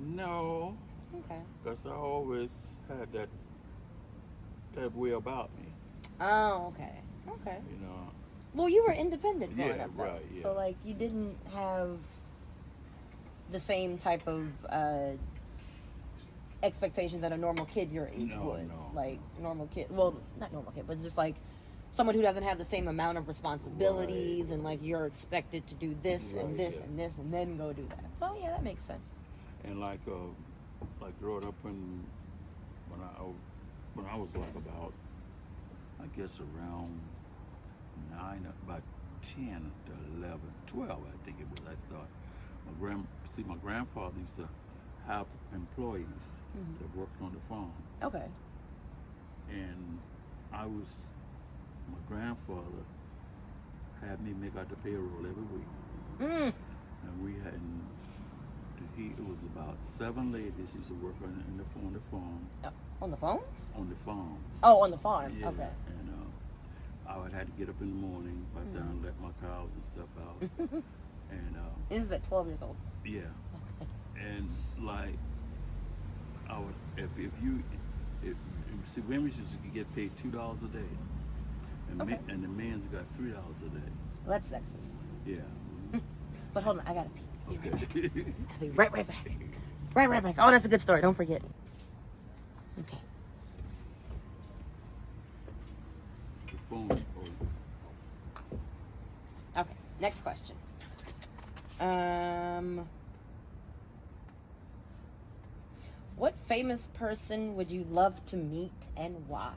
No, Okay. because I always had that way about me. Oh, okay. Okay. You know. Well, you were independent growing Yeah, up, though. right, yeah. So like you didn't have the same type of expectations that a normal kid your age would. No. Like normal kid, well, not normal kid, but just like someone who doesn't have the same amount of responsibilities, and like you're expected to do this and this and this and then go do that. So yeah, that makes sense. And like growing up when I was like about, I guess around 9, about 10 to 11, 12, I think it was. I started. My grandfather used to have employees that worked on the farm. Okay. And my grandfather had me make out the payroll every week. And it was about 7 ladies used to work on the farm. Oh, on the phones? On the farm. Oh, on the farm. Yeah. Okay. And I would have to get up in the morning, right down, and let my cows and stuff out. And This is at 12 years old. yeah. And like I would, if see, women used to get paid $2 a day, and and the men's got $3 a day. Well, that's sexist. Yeah. But hold on, I gotta pee. Okay. I'll be right back. Right back. Oh, that's a good story. Don't forget. Okay. The phone. Okay. Next question. What famous person would you love to meet and why?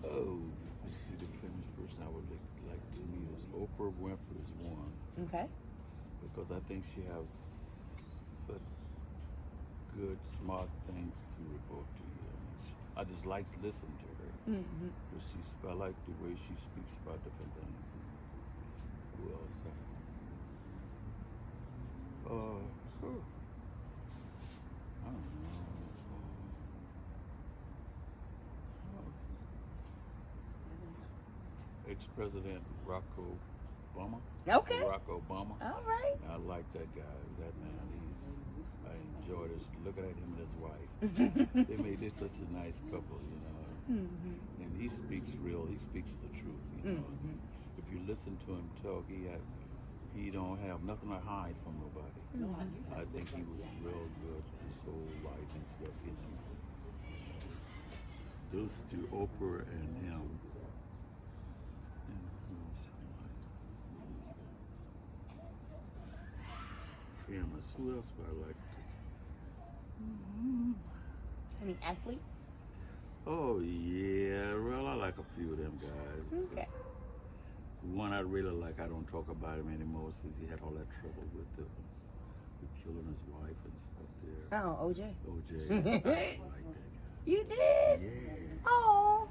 Oh, let's see, the famous person I would like to meet is Oprah Winfrey is one. Okay. Because I think she has such good, smart things to report to you. I just like to listen to her. I like the way she speaks about different things. Who else? I don't know. Ex-President Barack Obama. Okay. Barack Obama. All right. I like that guy. That man. I enjoy this looking at him and his wife. They're such a nice couple, you know. And he speaks real. He speaks the truth. You know. If you listen to him talk, he don't have nothing to hide from nobody. I think he was real good his whole life and stuff. You know. Those two, Oprah and him. Famous. Who else would I like? Any athletes? Oh yeah, well I like a few of them guys. Okay. One I really like, I don't talk about him anymore since he had all that trouble with killing his wife and stuff there. Oh, OJ. OJ. I like that guy. You did? Yeah. Oh.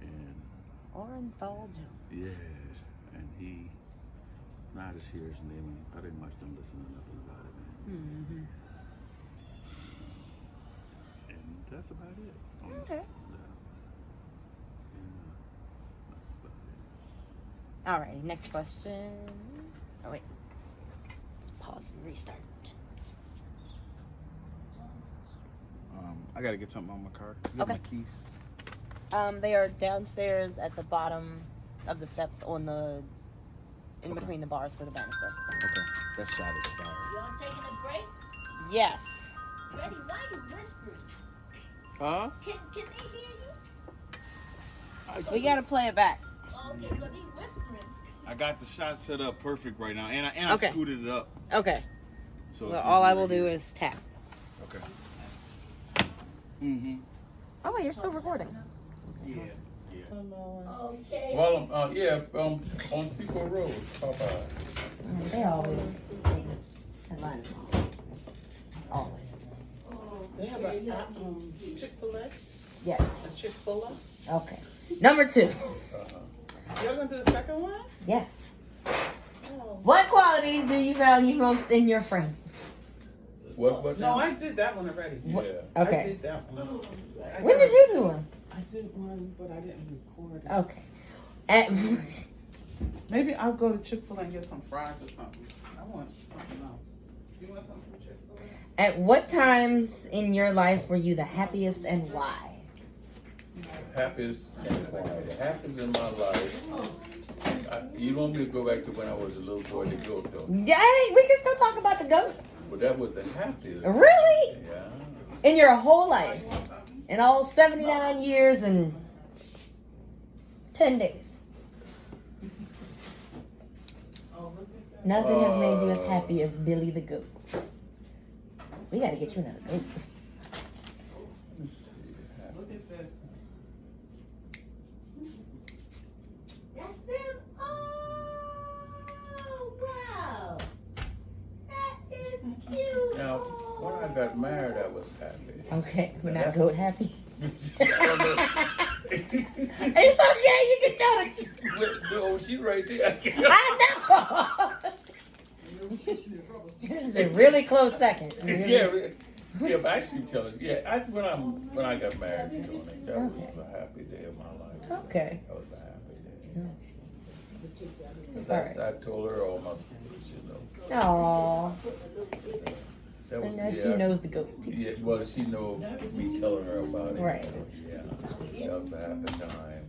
And Orenthal Jones. yeah, and he not as here his name. I didn't much don't listen to nothing about it, man. And that's about it. Okay. That's about it. All right. Next question. Oh wait. Let's pause and restart. I gotta get something on my car. You got my keys? They are downstairs at the bottom of the steps on the in between the bars for the banister. Okay. That shot is fire. Y'all taking a break? Yes. Freddie, why are you whispering? Huh? Can they hear you? We gotta play it back. Oh, okay, because he's whispering. I got the shot set up perfect right now, and I Okay. scooted it up. Okay. So Well, it's all I easy will right do here. is tap. Okay. Oh wait, you're still recording. Yeah. Okay. Well, on Seaport Road, Popeye. They always headlines. Always. They have a Chick-fil-A, Yes. a Chick-fil-A. Okay. Number 2. Y'all gonna do the second one? Yes. Oh. What qualities do you value most in your friends? What? No, I did that one already. Yeah. I Okay. did that one. When did you do one? I did one, but I didn't record it. Okay. At, Maybe I'll go to Chick-fil-A and get some fries or something. I want something else. You want something from Chick-fil-A? at what times in your life were you the happiest and why? Happiest in my life. You want me to go back to when I was a little boy, the goat though. Dang, we can still talk about the goat. But that was the happiest. Really? Yeah. In your whole life? In all 79 years and 10 days? Nothing has made you as happy as Billy the goat. We gotta get you another goat. Let's see. Look at this. That's them. Oh, wow. That is cute. Now, when I got married, I was happy. Okay, we're not goat happy. I don't know. It's okay, you can tell that you. No, she right there. I know. It was a really close second. Really. Yeah, but actually tell us. Yeah, when I got married, you know, that was a happy day of my life. Okay. That was a happy day. Because All right. I told her all my secrets, you know. Aww. That was, And now she knows the goat too. Yeah, well, she knows me telling her about it. Right. Yeah, that was a happy time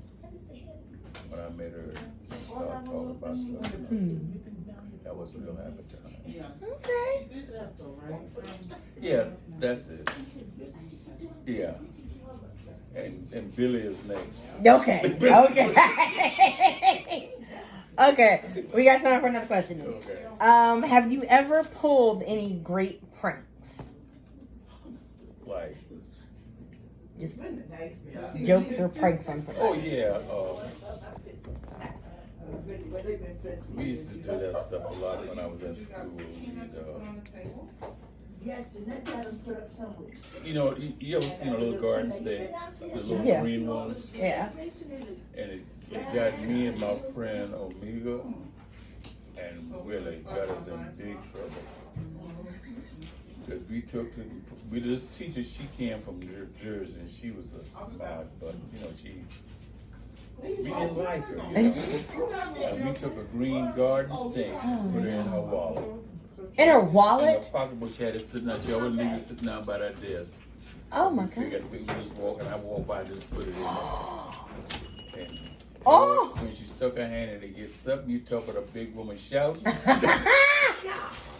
when I made her start talking about stuff. That was a real happy time. Okay. Yeah, that's it. Yeah. And Billy is next. Okay. Okay. Okay. We got time for another question. Okay. Have you ever pulled any great pranks? Like, Just jokes or pranks on somebody? oh yeah, we used to do that stuff a lot when I was in school. You know, you ever seen a little garden snake? The little Yeah. green one? Yeah. And it got me and my friend Omega and Willie got us in big trouble. Because this teacher, she came from New Jersey and she was a smart, but you know, we didn't like her, you know. And we took a green garden snake, put her in her wallet. In her In wallet? the pocketbook, she had it sitting out. She always leave it sitting down by that desk. Oh my We god. figured we just walk, and I walk by, just put it in there. And Oh! when she stuck her hand in it, get something, you talk with a big woman shouting.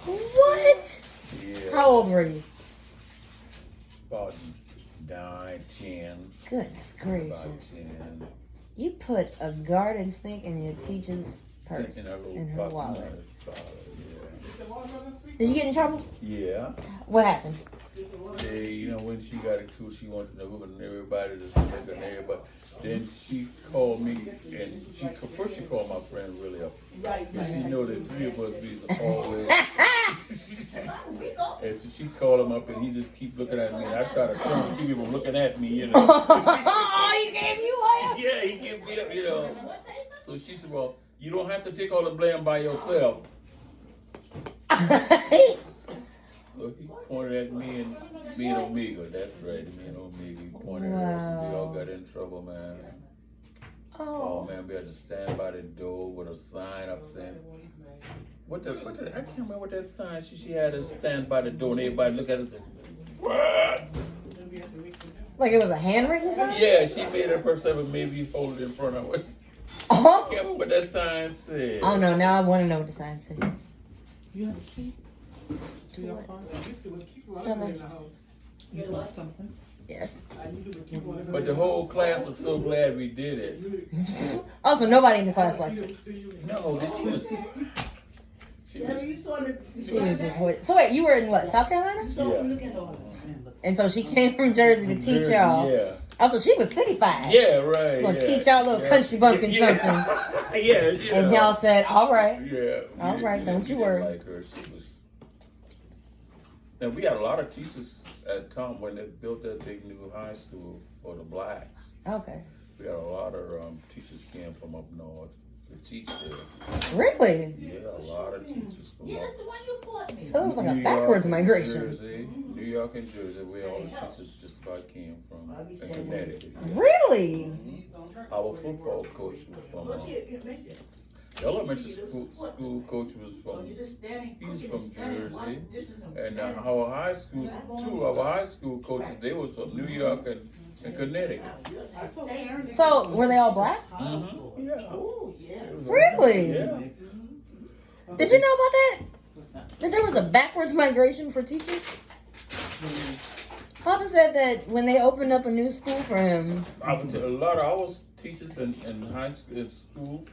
What? Yeah. How old were you? About 9, 10. Goodness About gracious. 10. You put a garden snake in your teacher's purse, In her little in her pocket, wallet. Yeah. Did you get in trouble? Yeah. What happened? You know, when she got in school, she wanted to know and everybody just looking at her. But then she called me, and first she called my friend really up. Because she know that 3 of us be always. And so she called him up, and he just keep looking at me. And I try to tell him to keep him from looking at me, you know. Oh, he gave you one? Yeah, he gave me up, you know. So she said, well, you don't have to take all the blame by yourself. So he pointed at me and Omega. That's right, me and Omega. He pointed at us, and we all got in trouble, man. Oh man, we had to stand by the door with a sign up saying, I can't remember what that sign she had us stand by the door and everybody look at us and what? Like it was a handwritten sign? Yeah, she made it herself and maybe hold it in front of us. I Oh. can't remember what that sign said. Oh no, now I want to know what the sign says. You have a key to your car? You want something? Yes. But the whole class was so glad we did it. Also, nobody in the class liked it. No, she She was just what? So wait, you were in what? South Carolina? yeah. And so she came from Jersey to teach y'all. Yeah. Oh, so she was citified. Yeah, right. Gonna yeah. teach y'all little country bumpkin something. Yeah. And y'all said, all right. Yeah. All right, don't you we didn't worry. Like her, she was. And we had a lot of teachers at Tom when they built that big new high school for the blacks. Okay. We had a lot of teachers came from up north to teach there. Really? Yeah, a lot of teachers from Yeah, up that's the one you bought me. So it was like a New backwards York and migration. Jersey, New York and Jersey, where all the teachers just about came from, and Connecticut. Yeah. Really? Our football coach was from. What's your mention? The elementary school coach was from. You just standing, He's cooking from and standing, washing Jersey, dishes and standing. our high school, two of our high school coaches, they was from New York and Connecticut. I told Karen. So were they all black? Mm-hmm. Yeah. Oh, yeah. Really? Yeah. Did you know about that? That there was a backwards migration for teachers? Papa said that when they opened up a new school for him. I would tell a lot of our teachers in high school,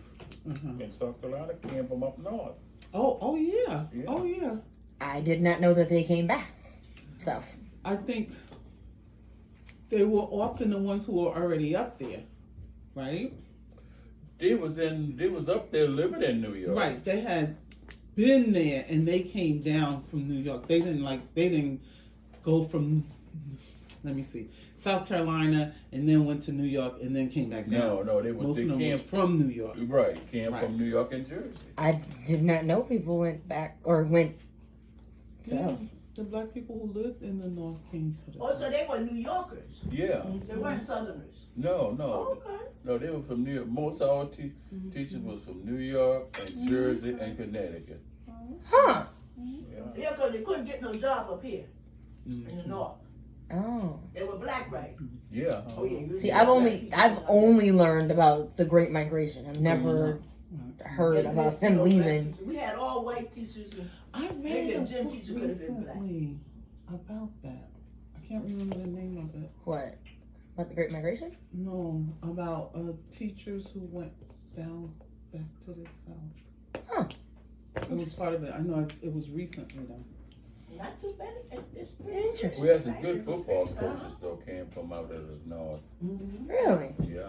in South Carolina came from up north. Oh yeah. Yeah. Oh yeah. I did not know that they came back. So. I think they were often the ones who were already up there, right? They was up there living in New York. Right. They had been there and they came down from New York. They didn't go from, let me see, South Carolina and then went to New York and then came back down. No, Most of them was from New York. Right, came from New York and Jersey. I did not know people went back or went Yeah. south. The black people who lived in the north came to the Oh, so they were New Yorkers. Yeah. They weren't Southerners. No, Oh, okay. no, they were from New York. Most of our teachers was from New York and Jersey and Connecticut. Huh. Yeah. Yeah, because they couldn't get no job up here in the north. Oh. They were black, right? Yeah. Oh, yeah. you See, was I've black. only learned about the Great Migration. I've never heard Yeah, about we them had black leaving. teachers. We had all white teachers. And I Maybe read a a gym book teacher could have been black. recently about that. I can't remember the name of it. What? About the Great Migration? No, about teachers who went down back to the south. Huh. It was part of it. I know it was recently though. not too bad. It's Interesting. We had some good football coaches though came from out of the north. Really? Yeah.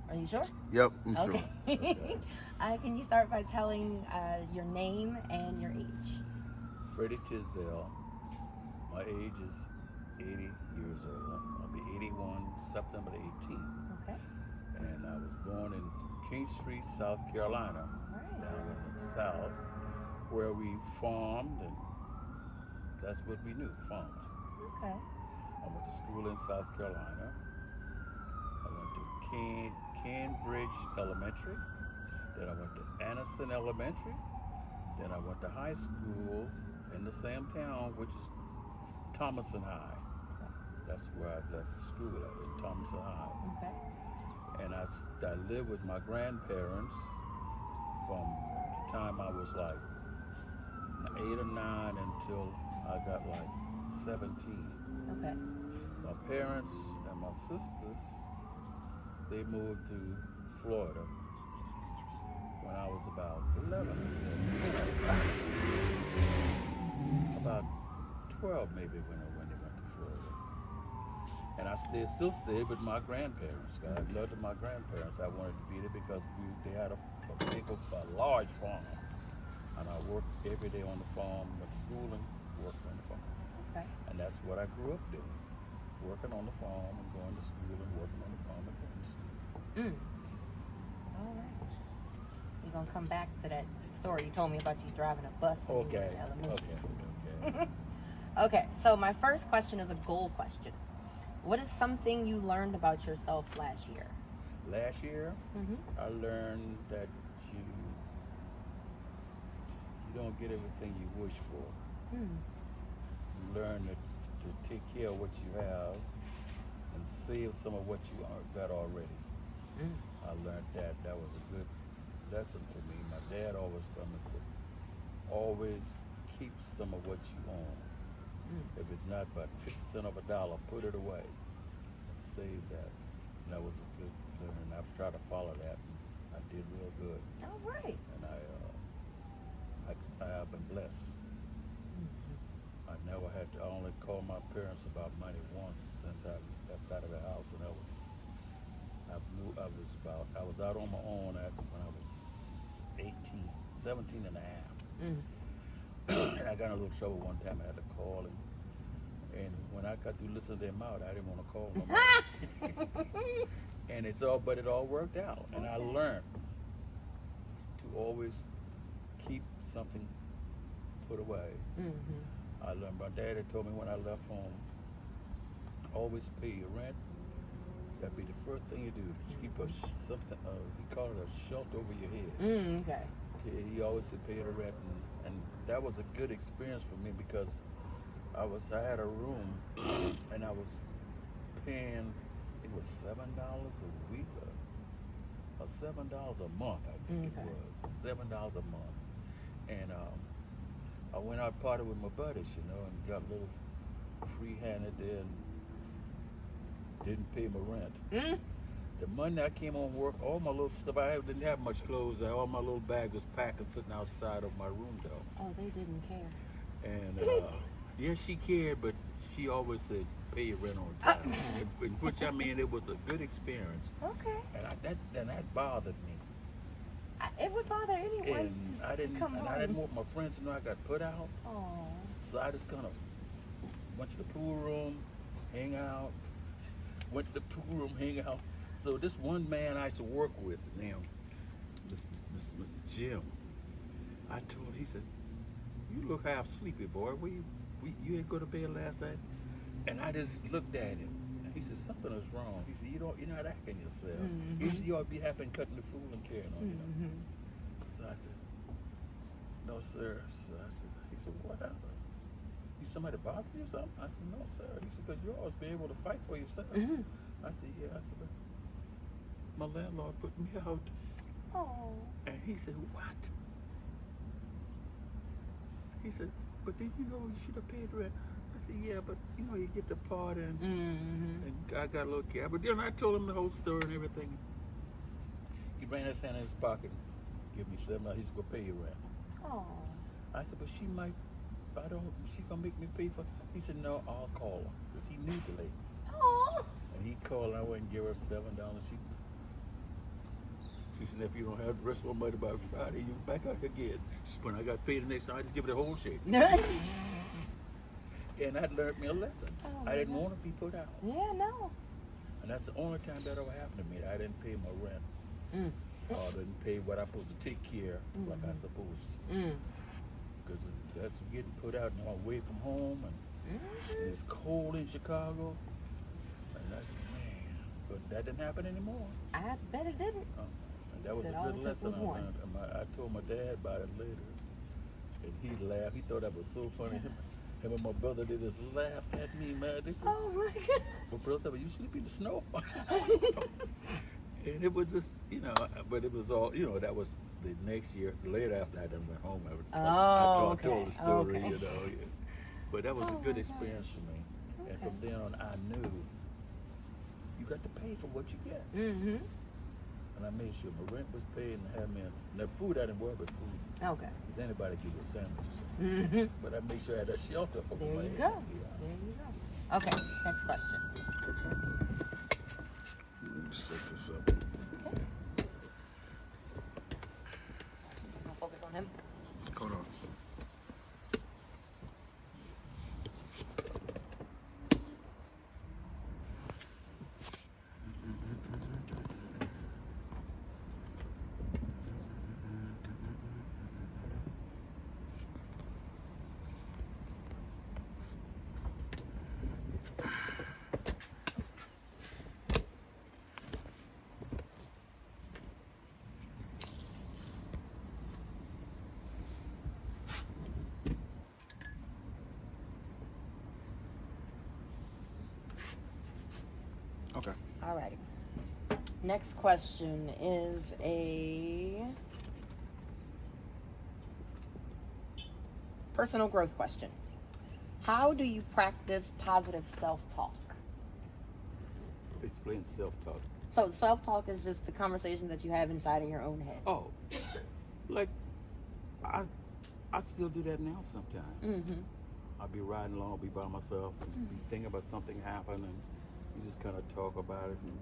Are you sure? Yep, I'm sure. Okay. Can you start by telling your name and your age? Freddie Tisdale. My age is 80 years old. I'll be 81 September the 18th. Okay. And I was born in King Street, South Carolina, Right. down in the south, where we farmed, and that's what we knew, farming. Okay. I went to school in South Carolina. I went to Cambridge Elementary. Then I went to Anderson Elementary. Then I went to high school in the same town, which is Thomason High. That's where I left school at, in Thomason High. Okay. And I lived with my grandparents from the time I was like 8 or 9 until I got like 17. Okay. My parents and my sisters, they moved to Florida when I was about 11. About 12 maybe when they went to Florida. And I still stayed with my grandparents. I loved my grandparents. I wanted to be there because they had a large farm. And I worked every day on the farm, went to school and worked on the farm. Okay. And that's what I grew up doing. Working on the farm and going to school and working on the farm and going to school. All right. We're going to come back to that story you told me about you driving a bus when you were in elementary school. Okay, so my first question is a goal question. What is something you learned about yourself last year? Last year, I learned that you don't get everything you wish for. You learn to take care of what you have and save some of what you got already. I learned that. That was a good lesson for me. My dad always told me, said, always keep some of what you own. If it's not but 50 cents of a dollar, put it away. Save that. And that was a good learning. I've tried to follow that, and I did real good. All right. And I have been blessed. I never had to. I only called my parents about money once since I out of the house, and I was out on my own when I was 18, 17 and a half. And I got in a little trouble one time. I had to call him. And when I got through listening to them out, I didn't want to call no more. And but it all worked out. And I learned to always keep something put away. I learned, my dad had told me when I left home, always pay your rent. That'd be the first thing you do. Keep something, he called it a shelter over your head. Okay. He always said pay the rent. And that was a good experience for me because I had a room and I was paying, it was $7 a week or $7 a month, I think it was. $7 a month. And I went out party with my buddies, and got a little free-handed there and didn't pay my rent. The Monday I came on work, all my little stuff, didn't have much clothes, all my little bag was packed and sitting outside of my room though. Oh, they didn't care. And yeah, she cared, but she always said, pay your rent on time. Which, I mean, it was a good experience. Okay. And that bothered me. It would bother anyone. And I didn't want my friends to know I got put out. Oh. So I just kind of went to the pool room, hang out. Went to the pool room, hang out. So this one man I used to work with, Mr. Jim, I told him, he said, you look half sleepy, boy. You ain't go to bed last night? And I just looked at him. And he said, something is wrong. He said, you're not acting yourself. He said, you ought to be happy cutting the fool and carrying on, So I said, no, sir. He said, what happened? You somebody bother you or something? I said, no, sir. He said, because you always be able to fight for yourself. I said, yeah. I said, but my landlord put me out. Oh. And he said, what? He said, but then you should have paid rent. I said, yeah, but you get the part and I got a little care. But then I told him the whole story and everything. He ran his hand in his pocket, give me $7. He's gonna pay your rent. Oh. I said, but she gonna make me pay for. He said, no, I'll call her because he knew the lady. Oh. And he called and I went and give her $7. She said, if you don't have the rest of my money by Friday, you back out again. When I got paid the next time, I just give it a whole shake. And that learned me a lesson. I didn't want to be put out. Yeah, no. And that's the only time that ever happened to me. I didn't pay my rent. Or didn't pay what I'm supposed to take care like I'm supposed to. Because that's getting put out and I'm away from home and it's cold in Chicago. And that's, man, but that didn't happen anymore. I bet it didn't. And that was a good lesson I learned. I told my dad about it later. And he laughed. He thought that was so funny. Him and my brother did this laugh at me, man. They said, oh my God. My brother said, well, you sleep in the snow? And it was just, but it was all, that was the next year, later after I done went home. I told the story, Yeah. But that was a good experience for me. Okay. And from then on, I knew you got to pay for what you get. And I made sure my rent was paid and I had me, the food, I didn't worry about food. Okay. Because anybody give you a sandwich or something. But I made sure I had a shelter over there my you head. go. Yeah. There you go. Okay, next question. Let me set this up. Okay. I'll focus on him. Hold on. Okay. Alrighty. Next question is a personal growth question. How do you practice positive self-talk? Explain self-talk. So self-talk is just the conversations that you have inside of your own head. Oh, like I still do that now sometimes. I'll be riding along, be by myself, and be thinking about something happening, you just kind of talk about it. And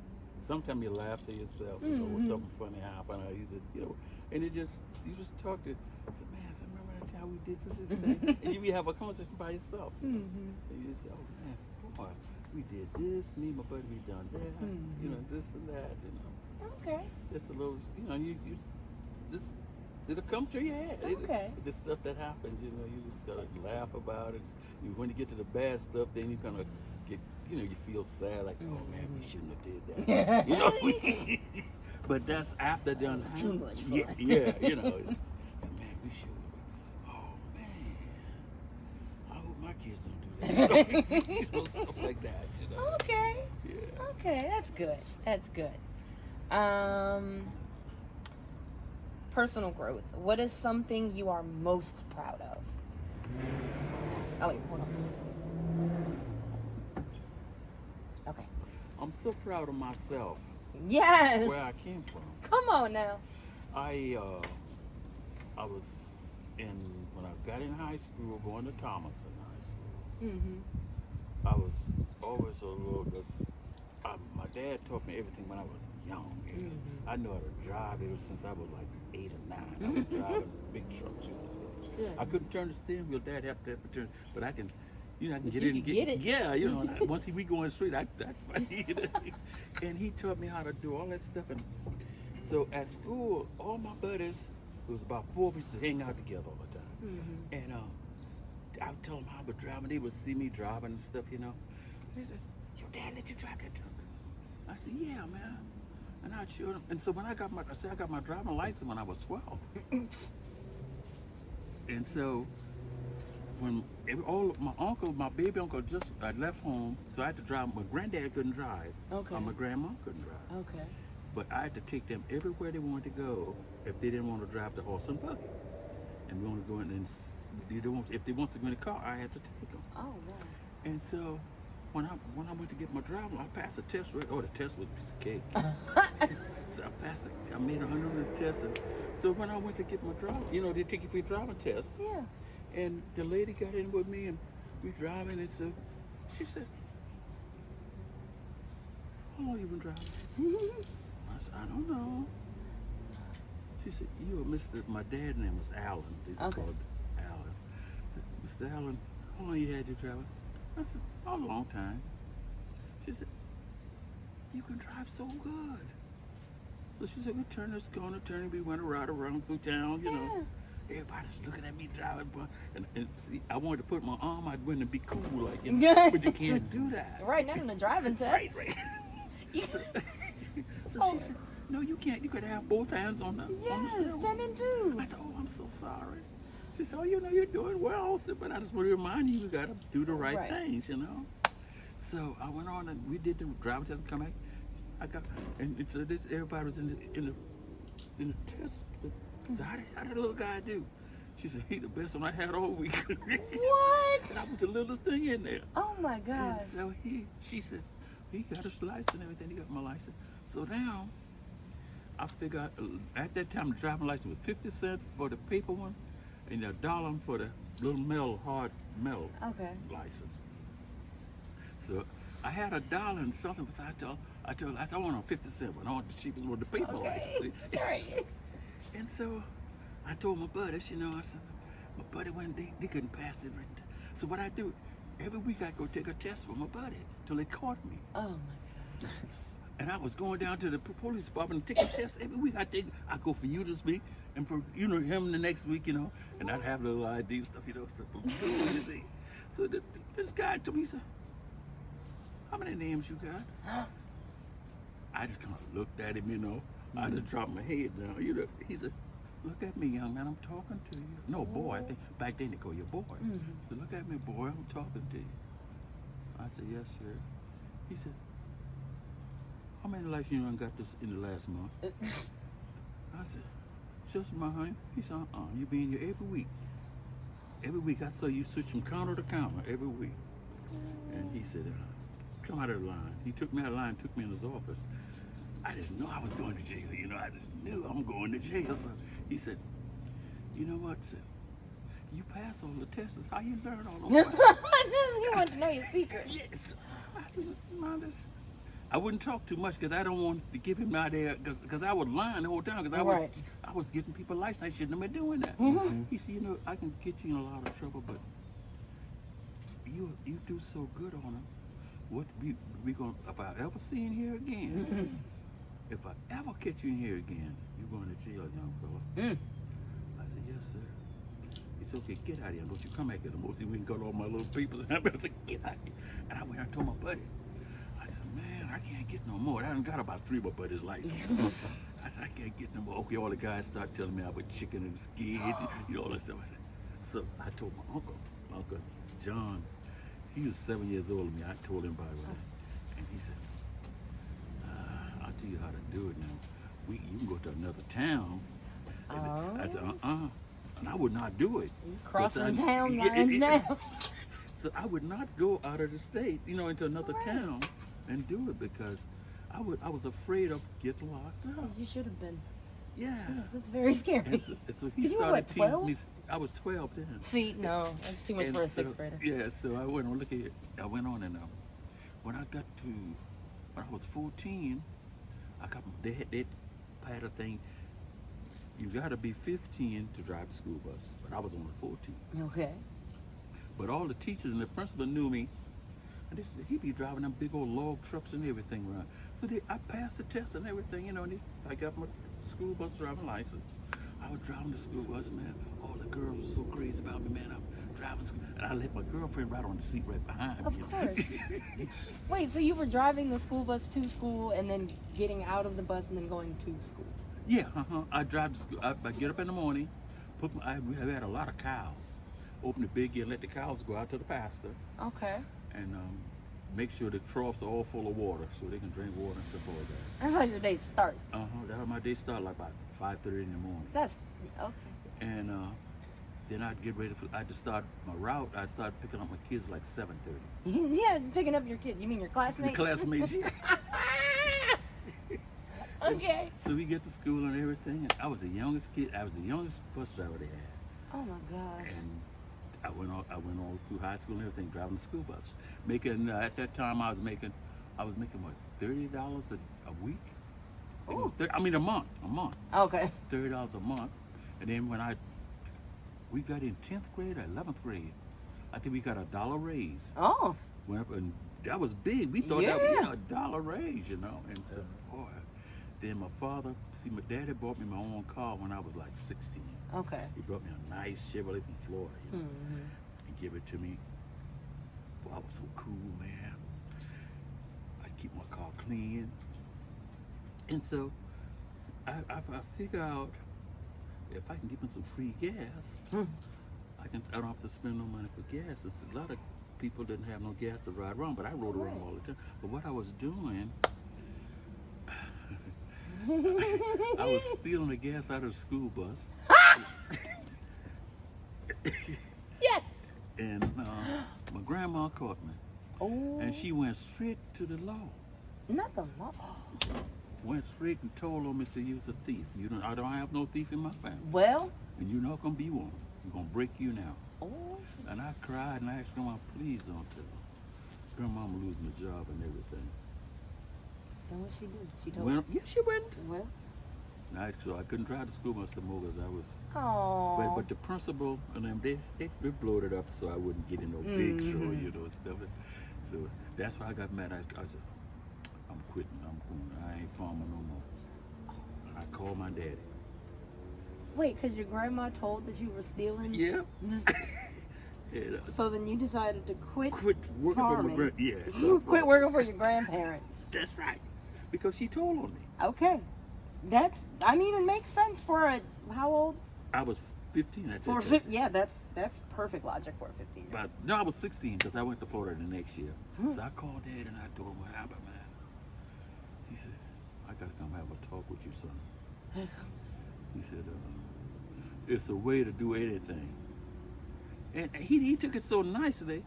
sometimes you laugh to yourself, you know, when something funny happened, or you know, and you just talk to. I said, man, remember that time we did this thing? And you have a conversation by yourself. And you say, oh man, boy, we did this. Me and my buddy, we done that. You know, this and that. You know. Okay. Just a little, you know, you just it'll come to your head. Okay. The stuff that happens, you know, you just gotta laugh about it. When you get to the bad stuff, then you kind of get, you know, you feel sad, like, oh man, we shouldn't have did that. You know. But that's after done. It's too much fun. Yeah, you know. So, man, we should. Oh man, I hope my kids don't do that. You know, stuff like that. You know. Okay. Yeah. Okay, that's good. That's good. Personal growth. What is something you are most proud of? Oh wait, hold on. Okay. I'm so proud of myself. Yes. Where I came from. Come on now. I was when I got in high school, going to Thomason High School. I was always a little. My dad taught me everything when I was young. I know how to drive ever since I was like 8 or 9. I was driving big trucks and stuff. Good. I couldn't turn the steering wheel. Dad had to turn, but I can. You know, I can But get you in and can get get it. Yeah, you know. Once we go in the street, you know, and he taught me how to do all that stuff. And so at school, all my buddies, it was about 4 of us, to hang out together all the time. And I would tell them how I would drive, and they would see me driving and stuff, you know. They said, "Your dad let you drive that truck?" I said, "Yeah, man." And I showed them. And so when I got my driving license when I was 12. And so when my baby uncle just left home, so I had to drive. My granddad couldn't drive. Okay. My grandma couldn't drive. Okay. But I had to take them everywhere they wanted to go if they didn't want to drive the horse and buggy. And we want to go in and if they want to go in the car, I had to take them. Oh wow. And so when I went to get my driver, I passed the test. Oh, the test was a piece of cake. So I passed it. I made 100 on the test. And so when I went to get my driver, you know, they take you for your driving test. Yeah. And the lady got in with me, and we driving, and so she said, "How long you been driving?" I said, "I don't know." She said, "You were Mr." My dad's name was Allen. He's called Allen. I said, "Mr. Allen, how long you had you driving?" I said, "A long time." She said, "You can drive so good." So she said, "We turned this corner, turning, we went around through town, you know." Everybody's looking at me driving, and see, I wanted to put my arm out window and be cool, like, you know, but you can't do that. Right, not in the driving test. Right. So she said, "No, you can't. You could have both hands on the Yes, steering 10 and 2. I said, "Oh, I'm so sorry." She said, "Oh, you know, you're doing well." I said, "But I just want to remind you, you got to do the right things, you know." So I went on and we did the driving test and come back. Everybody was in the test. So how did the little guy do? She said, "He the best one I had all week." What? And I was the littlest thing in there. Oh my God. And so she said, he got his license and everything. He got my license. So now, I figured at that time the driving license was 50 cents for the paper one, and $1 for the little hard metal license. So I had $1 and something. So I told her, I said, "I want a 50 cent one. I want the cheapest one, the paper license." Right. And so I told my buddies, you know, I said, my buddy went, they couldn't pass it. Right. So what I do, every week I go take a test for my buddy till they caught me. Oh my God. And I was going down to the police department and take a test every week. I go for you this week and for, you know, him the next week, you know, and I'd have little ID stuff, you know, stuff. So this guy told me, he said, "How many names you got?" I just kind of looked at him, you know. I just dropped my head down. You know, he said, "Look at me, young man, I'm talking to you." No, boy, I think back then they call you boy. He said, "Look at me, boy, I'm talking to you." I said, "Yes, sir." He said, "How many lights you done got this in the last month?" I said, "Just mine." He said, "You be in here every week. Every week I saw you switch from counter to counter every week." And he said, "Come out of the line." He took me out of the line, took me in his office. I didn't know I was going to jail, you know. I just knew I'm going to jail. So he said, "You know what?" He said, "You pass all the tests. How you learn all those things?" He wanted to know your secret. Yes. I said, "No, I wouldn't talk too much because I don't want to give him my idea because I was lying the whole time because Right. I was getting people license. I shouldn't have been doing that. He said, you know, I can get you in a lot of trouble, but you do so good on him. What we gonna if I ever see you here again, if I ever catch you in here again, you're going to jail, young fella. I said, yes, sir. He said, okay, get out of here. Don't you come back here no more. See, we can go to all my little people. I said, get out of here. And I went and told my buddy. I said, man, I can't get no more. I done got about 3 more buddies license. I said, I can't get no more. Okay, all the guys start telling me I was chicken and scared, you know, all that stuff. So I told my Uncle John, he was 7 years older than me. I told him about it. And he said, I'll tell you how to do it now. You can go to another town. And I said, and I would not do it. You crossing town lines now. So I would not go out of the state, you know, into another town and do it because I was afraid of getting locked up. Yes, you should have been. Yeah. Yes, that's very scary. And so he You were started what, teasing 12? me. I was 12 then. See, no, that's too much And for a so, 6th grader. Yeah, so I went on. Look here. I went on and when I was 14, I got they had a thing. You got to be 15 to drive the school bus, but I was only 14. Okay. But all the teachers and the principal knew me, and he'd be driving them big old log trucks and everything around. So I passed the test and everything, you know. And I got my school bus driving license. I was driving the school bus, man. All the girls were so crazy about me, man. I'm driving school, and I let my girlfriend ride on the seat right behind me. Of course. Wait, so you were driving the school bus to school and then getting out of the bus and then going to school? Yeah, I drive to school. I get up in the morning, we had a lot of cows. Open the big gate, let the cows go out to the pasture, Okay. and make sure the troughs are all full of water so they can drink water and stuff like that. That's how your day starts. That's how my day started, like about 5:30 in the morning. That's okay. And then I'd get ready I had to start my route. I started picking up my kids like 7:30. Yeah, picking up your kid. You mean your The classmates? classmates. Okay. So we get to school and everything. And I was the youngest kid. I was the youngest bus driver they had. Oh my gosh. And I went all through high school and everything, driving the school bus. Making at that time I was making what, $30 a week? I mean a month. Okay. $30 a month. And then when we got in 10th grade or 11th grade, I think we got $1 raise. Oh. Went up and that was big. We thought that was $1 raise, you know. And so, boy, then my daddy bought me my own car when I was like 16. Okay. He brought me a nice Chevrolet from Florida, you know, and give it to me. Boy, I was so cool, man. I keep my car clean. And so I figure out if I can give him some free gas, I don't have to spend no money for gas. It's a lot of people didn't have no gas to ride around, but I rode around all the time. But what I was doing, I was stealing the gas out of the school bus. Yes. And my grandma caught me. Oh. And she went straight to the law. Not the law. Went straight and told on me, said you was a thief. I don't have no thief in my family. Well. And you're not gonna be one. I'm gonna break you now. Oh. And I cried and I asked Grandma, please don't tell her. Grandma losing the job and everything. And what she did? She told Yeah, she went. Well. So I couldn't drive the school bus anymore because I was. Oh. But the principal and them, they blowed it up so I wouldn't get in no big show, you know, stuff. So that's why I got mad. I said, I'm quitting. I ain't farming no more. And I called my daddy. Wait, because your grandma told that you were stealing? Yeah. This, Yeah, so then you decided to quit working farming. for my You quit working for your grandparents. That's right. Because she told on me. Okay. It makes sense for how old? I was 15 at that For time. yeah, that's perfect logic for a 15-year-old. But no, I was 16 because I went to Florida the next year. So I called Dad and I told him what happened, man. He said, I got to come have a talk with you, son. He said, it's a way to do anything. And he took it so nicely.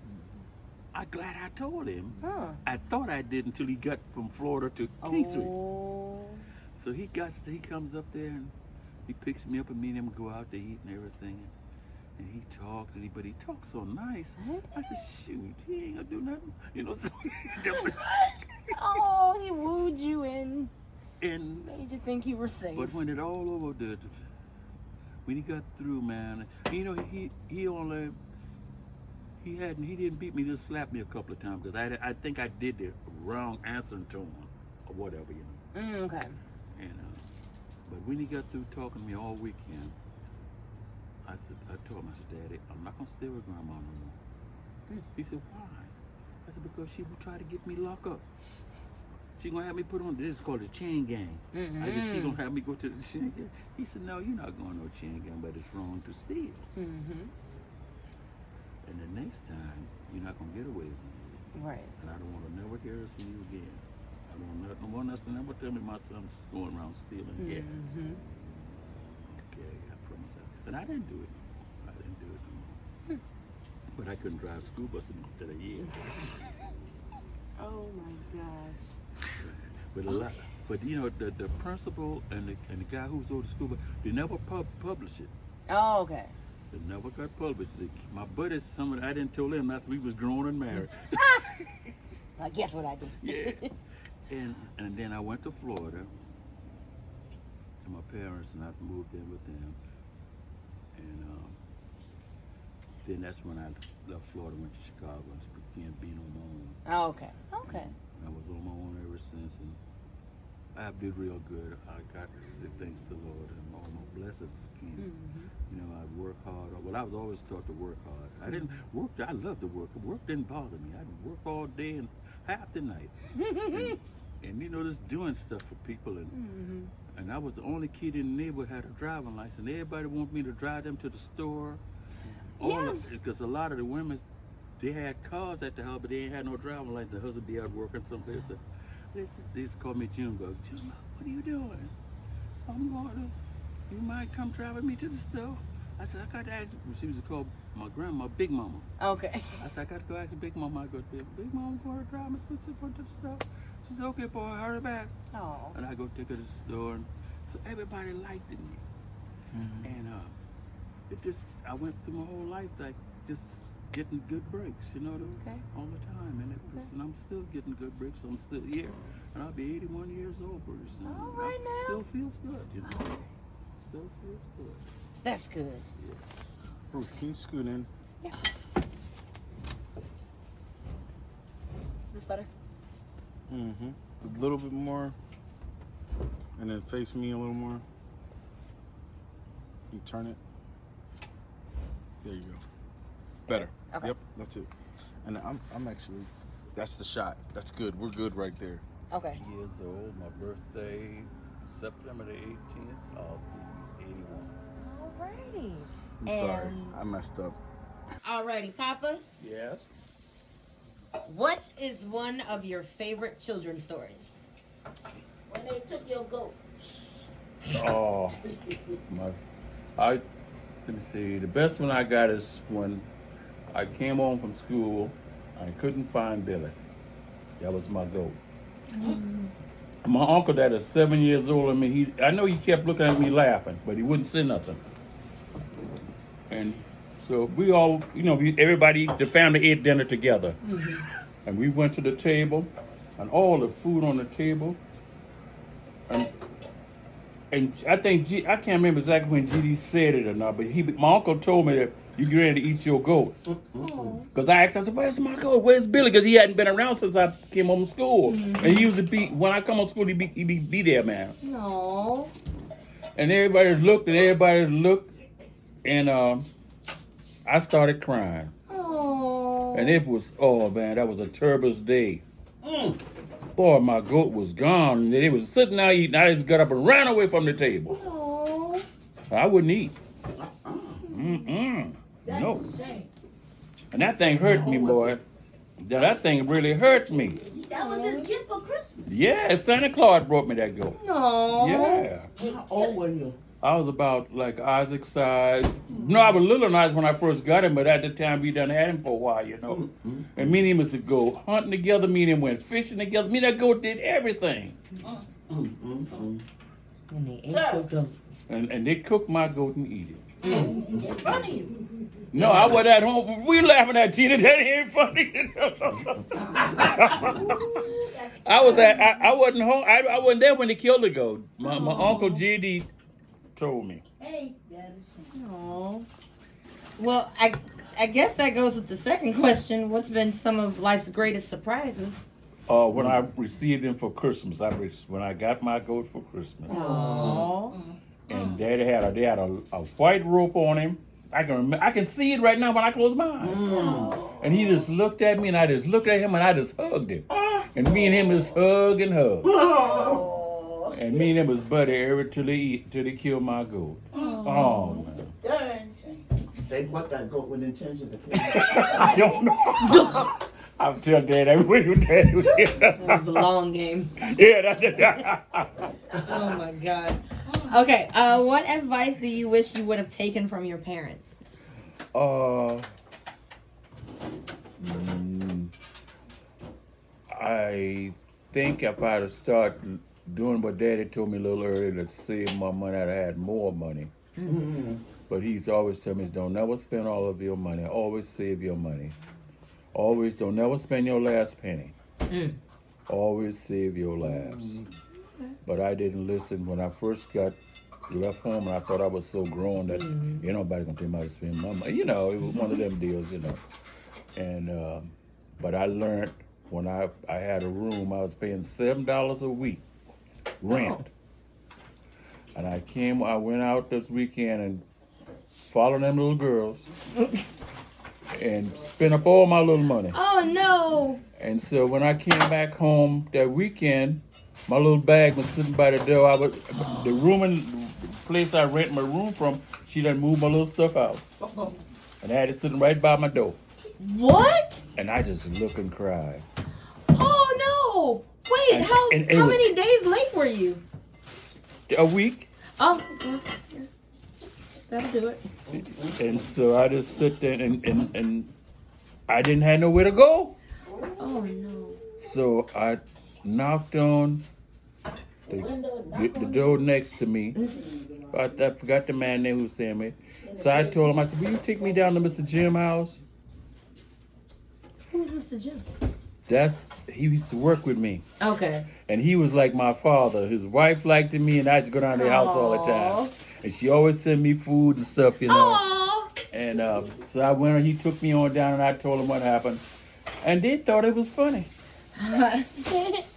I'm glad I told him. Huh. I thought I did until he got from Florida to K-Street. Oh. So he comes up there and he picks me up and me and him go out to eat and everything. And he talked, but he talked so nice. I said, shoot, he ain't gonna do nothing. You know, so Oh, he you think you were safe? But when it all over, when he got through, man, you know, he didn't beat me, just slapped me a couple of times because I think I did the wrong answer to him or whatever, you know. Okay. And but when he got through talking to me all weekend, I told him, I said, Daddy, I'm not gonna stay with Grandma no more. He said, why? I said, because she would try to get me locked up. She gonna have me put on, this is called the chain gang. I said, she gonna have me go to the chain gang. He said, no, you're not going to no chain gang, but it's wrong to steal. And the next time, you're not gonna get away as easy. Right. And I don't want to never hear this from you again. I don't want us to never tell me my son's going around stealing gas. Okay, I promise that. And I didn't do it. I didn't do it no more. But I couldn't drive school buses instead of years. Oh my gosh. But a lot. But you know, the principal and the guy who was over the school, they never published it. Oh, okay. It never got published. My buddies, I didn't tell them after we was grown and married. I guess what I did. Yeah. And then I went to Florida to my parents, and I moved in with them. And then that's when I left Florida, went to Chicago, and began being on my own. Oh, okay. Okay. And I was on my own ever since, and I did real good. I got to say thanks to the Lord, and all my blessings came. You know, I work hard. Well, I was always taught to work hard. I didn't work. I loved to work. Work didn't bother me. I'd work all day and half the night. and you know, just doing stuff for people. And I was the only kid in the neighborhood had a driving license. Everybody wanted me to drive them to the store. Because a lot of the women, they had cars at the house, but they ain't had no driving license. The husband be out working someplace. They used to call me Junebug. Junebug, what are you doing? I'm going to, you might come drive with me to the store? I said, I got to ask, she was called my grandma, Big Mama. Okay. I said, I got to go ask Big Mama. I go, Big Mama, going to drive my sister to the store? She said, okay, boy, hurry back. Oh. And I go take her to the store. And so everybody liked me. And it just, I went through my whole life like just getting good breaks, you know, all the time. And, and I'm still getting good breaks. I'm still here. And I'll be 81 years old pretty soon. All right now. Still feels good, you know. Still feels good. That's good. Yeah. Bruce, can you scoot in? Yeah. Is this better? A little bit more. And then face me a little more. You turn it. There you go. Better. Okay. Yep, that's it. And I'm actually, that's the shot. That's good. We're good right there. Okay. Years old. My birthday, September the 18th of 81. Alrighty. I'm sorry. I messed up. Alrighty, Papa. Yes. What is one of your favorite children's stories? When they took your goat. Oh, let me see. The best one I got is when I came home from school. I couldn't find Billy. That was my goat. My uncle that is 7 years older than me, I know he kept looking at me laughing, but he wouldn't say nothing. And so we all, you know, everybody, the family ate dinner together. And we went to the table, and all the food on the table. And I think, I can't remember exactly when GD said it or not, but my uncle told me that you get ready to eat your goat. Because I asked him, I said, where's my goat? Where's Billy? Because he hadn't been around since I came home from school. And he used to be, when I come home from school, he'd be there, man. No. And everybody looked, and I started crying. Oh. And it was, oh man, that was a terrible day. Boy, my goat was gone. And they was sitting there eating. I just got up and ran away from the table. Oh. I wouldn't eat. No. And that thing hurt me, boy. That thing really hurt me. That was his gift for Christmas. Yeah, Santa Claus brought me that goat. No. Yeah. How old were you? I was about like Isaac's size. No, I was little nice when I first got him, but at the time we done had him for a while, you know. And me and him used to go hunting together. Me and him went fishing together. Me and that goat did everything. And they ate your goat. And they cooked my goat and eat it. In front of you. No, I wasn't at home. We laughing at Tina. That ain't funny. I wasn't home. I wasn't there when they killed the goat. My uncle JD told me. Hey, that is. Aw. Well, I guess that goes with the second question. What's been some of life's greatest surprises? When I received them for Christmas, when I got my goat for Christmas, Aww. and they had a white rope on him. I can see it right now when I close my eyes. And he just looked at me, and I just looked at him, and I just hugged him. And me and him just hug and hug. And me and him was buddy till they killed my goat. Oh man. Darn shame. They bought that goat within 10 years of I don't know. I'll tell Dad every you Dad. That was a long game. Yeah, that's it. Oh my gosh. Okay, what advice do you wish you would have taken from your parents? I think if I'd have started doing what Daddy told me a little earlier to save my money, I'd have had more money. Mm-hmm. But he's always telling me, don't never spend all of your money. Always save your money. Always don't never spend your last penny. Always save your last. But I didn't listen when I first left home, and I thought I was so grown that ain't nobody gonna tell me how to spend my money. You know, it was one of them deals, you know. And but I learned when I had a room, I was paying $7 a week rent. And I went out this weekend and followed them little girls and spent up all my little money. Oh no! And so when I came back home that weekend, my little bag was sitting by the door. The place I rent my room from, she done moved my little stuff out. And I had it sitting right by my door. What? And I just looked and cried. Oh no! Wait, how many days late were you? A week. Oh, well, yeah. That'll do it. And so I just sit there and I didn't have nowhere to go. Oh no. So I knocked on the door next to me. I forgot the man name who was saying me. So I told him, I said, will you take me down to Mr. Jim's house? Who's Mr. Jim? He used to work with me. Okay. And he was like my father. His wife liked me, and I used to go down to their house all the time. And she always sent me food and stuff, you know. Aww. And so I went, and he took me on down, and I told him what happened. And they thought it was funny. And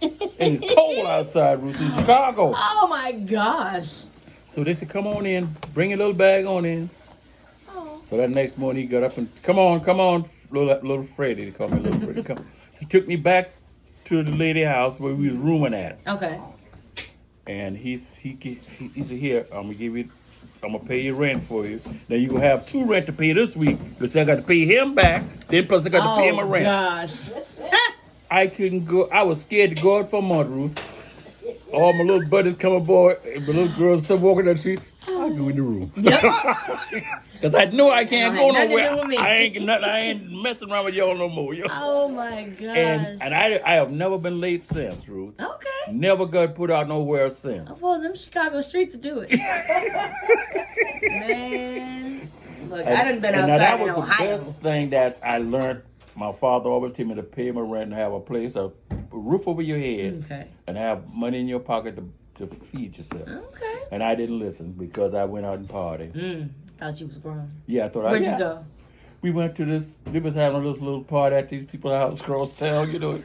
it's cold outside, Ruth, in Chicago. Oh my gosh. So they said, come on in, bring your little bag on in. Oh. So that next morning he got up and, come on, little Freddie, they call me little Freddie, come. He took me back to the lady house where we was rooming at. Okay. And he said, here, I'm gonna pay your rent for you. Now you gonna have 2 rent to pay this week, because I got to pay him back, then plus I got to pay him a rent. Oh gosh. I couldn't go. I was scared to go out for a month, Ruth. All my little buddies come aboard, and my little girls start walking down the street. I go in the room. Because I know I can't go nowhere. I ain't messing around with y'all no more. Oh my gosh. And I have never been late since, Ruth. Okay. Never got put out nowhere since. For them Chicago streets to do it. Man. Look, I done been outside in Ohio. That was the best thing that I learned. My father always told me to pay my rent and have a roof over your head, and have money in your pocket to feed yourself. Okay. And I didn't listen because I went out and partied. Thought you was grown. Yeah, I thought Where'd you go? We went to we was having this little party at these people's house across town, you know.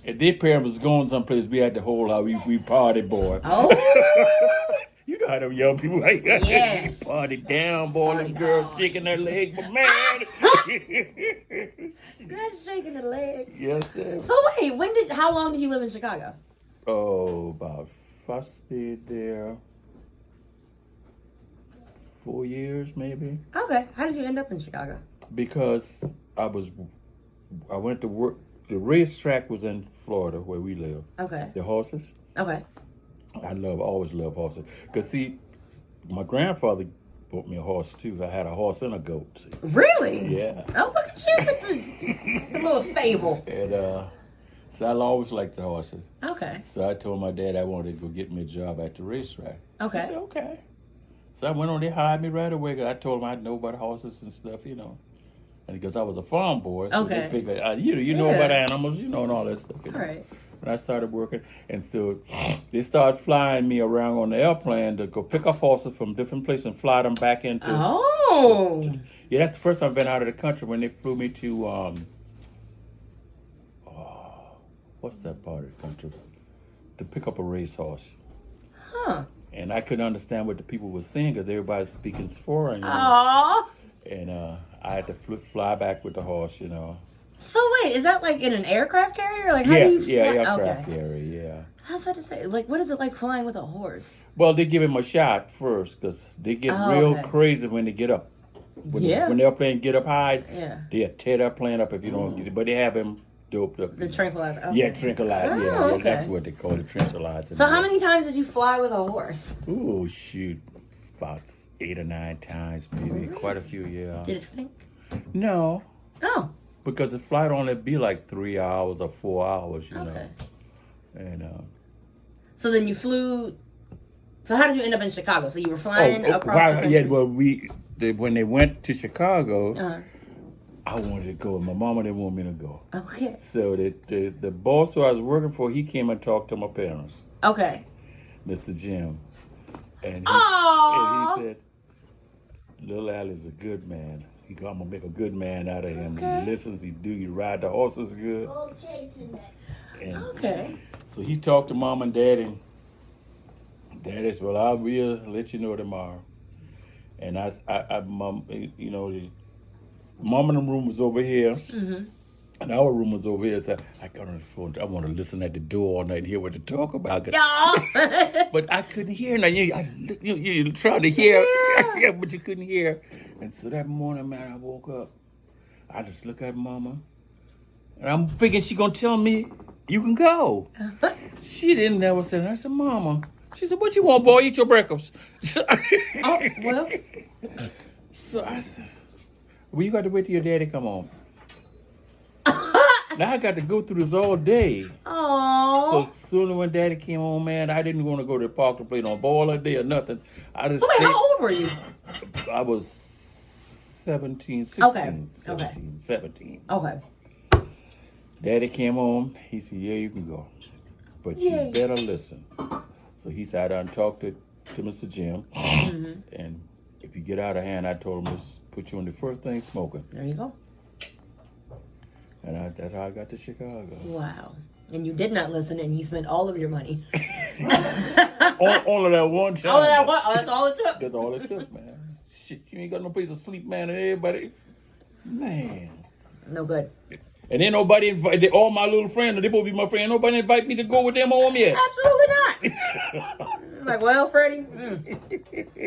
And their parents was going someplace. We had the whole house. We party, boy. Oh. You know how them young people like that. Yes. Party down, boy. Them girls shaking their leg, but man. That's shaking the leg. Yes, sir. So wait, how long did you live in Chicago? Oh, I stayed there 4 years, maybe. Okay. How did you end up in Chicago? Because I went to work. The racetrack was in Florida where we live. Okay. The horses. Okay. I always love horses. Because see, my grandfather bought me a horse too. I had a horse and a goat. See. Really? Yeah. Oh, look at you with the little stable. And so I always liked the horses. Okay. So I told my dad I wanted to go get me a job at the racetrack. Okay. He said, okay. So I went on there, hired me right away. I told him I know about horses and stuff, you know. And because I was a farm boy, so Okay. they figured, you know Yeah. about animals, you know, and all that stuff. You know. Right. And I started working, and so they started flying me around on the airplane to go pick up horses from different places and fly them back into. Oh. Yeah, that's the first time I've been out of the country when they flew me to what's that part of the country? To pick up a racehorse. Huh. And I couldn't understand what the people were saying because everybody's speaking foreign. You know? Oh. And I had to fly back with the horse, you know. So wait, is that like in an aircraft carrier? Like how Yeah, do you yeah, fly? aircraft Okay. carrier, yeah. I was about to say, like, what is it like flying with a horse? Well, they give him a shot first because they get Oh, real okay. crazy when they get up. When Yeah. when the airplane get up high, Yeah. they'll tear that plane up if you don't get it. But they have him doped up. The tranquilizer. Okay. Yeah, tranquilizer. Oh, Yeah, okay. that's what they call it, tranquilizer. So how many times did you fly with a horse? Ooh, shoot, about 8 or 9 times, maybe. Quite a few, yeah. Did it stink? No, Oh. because the flight only be like 3 hours or 4 hours, you know. Okay. And So then you flew. So how did you end up in Chicago? So you were flying across the country? yeah. Well, when they went to Chicago, Uh-huh. I wanted to go, and my mama didn't want me to go. Okay. So the boss who I was working for, he came and talked to my parents, Okay. Mr. Jim, and Aww. he said, "Little Allie's a good man. I'm gonna make a good man out of him. Okay. He listens. He ride the horses good." And Okay. so he talked to mom and daddy. Daddy said, "Well, I will let you know tomorrow." And mom, you know, mom in the room was over here, Mm-hmm. and our room was over here. So I got on the phone. I want to listen at the door all night and hear what they talk about. No. But I couldn't hear. Now you tried to hear, Yeah. but you couldn't hear. And so that morning, man, I woke up. I just look at mama, and I'm thinking she gonna tell me you can go. She didn't never say. I said, "Mama." She said, "What you want, boy? Eat your breakfast." So, Oh, well. so I said, "Well, you got to wait till your daddy come home." Now I got to go through this all day. Oh. So soon when daddy came home, man, I didn't want to go to the park to play no ball all day or nothing. I just So wait, stayed- how old were you? I was 17, 16, Okay, 17. Okay. Daddy came home. He said, "Yeah, you can go. But you Yay. better listen." So he sat down and talked to Mr. Jim. Mm-hmm. And if you get out of hand, I told him to put you on the first thing smoking. There you go. And that's how I got to Chicago. Wow. And you did not listen, and you spent all of your money. All of that one time. All of that what? Oh, that's all it took. That's all it took, man. Shit, you ain't got no place to sleep, man, and everybody. Man. No good. And then nobody invited, all my little friends, they supposed to be my friend, nobody invite me to go with them home yet. Absolutely not. I'm like, well, Freddie,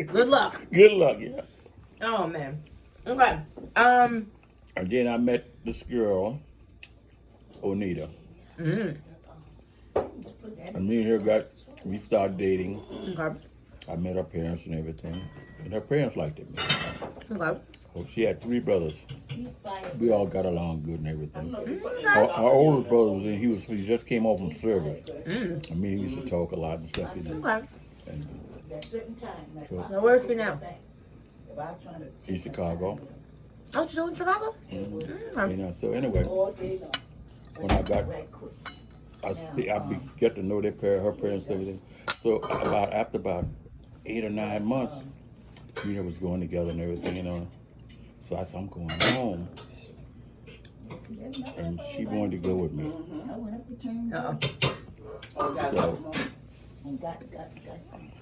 good luck. Good luck, yeah. Oh man. Okay. And then I met this girl, Onita. Mm. And me and her we started dating. Okay. I met her parents and everything. And her parents liked it. Okay. Well, she had 3 brothers. We all got along good and everything. Okay. Our oldest brother was in, he just came home from service. Mm. I mean, he used to talk a lot and stuff. You know. Okay. And So where's she now? in Chicago. Oh, she's still in Chicago? You know, so anyway, when I got, get to know her parents and everything. So after about 8 or 9 months, we was going together and everything, you know. So I said, I'm going home. And she wanted to go with me. Uh-oh. So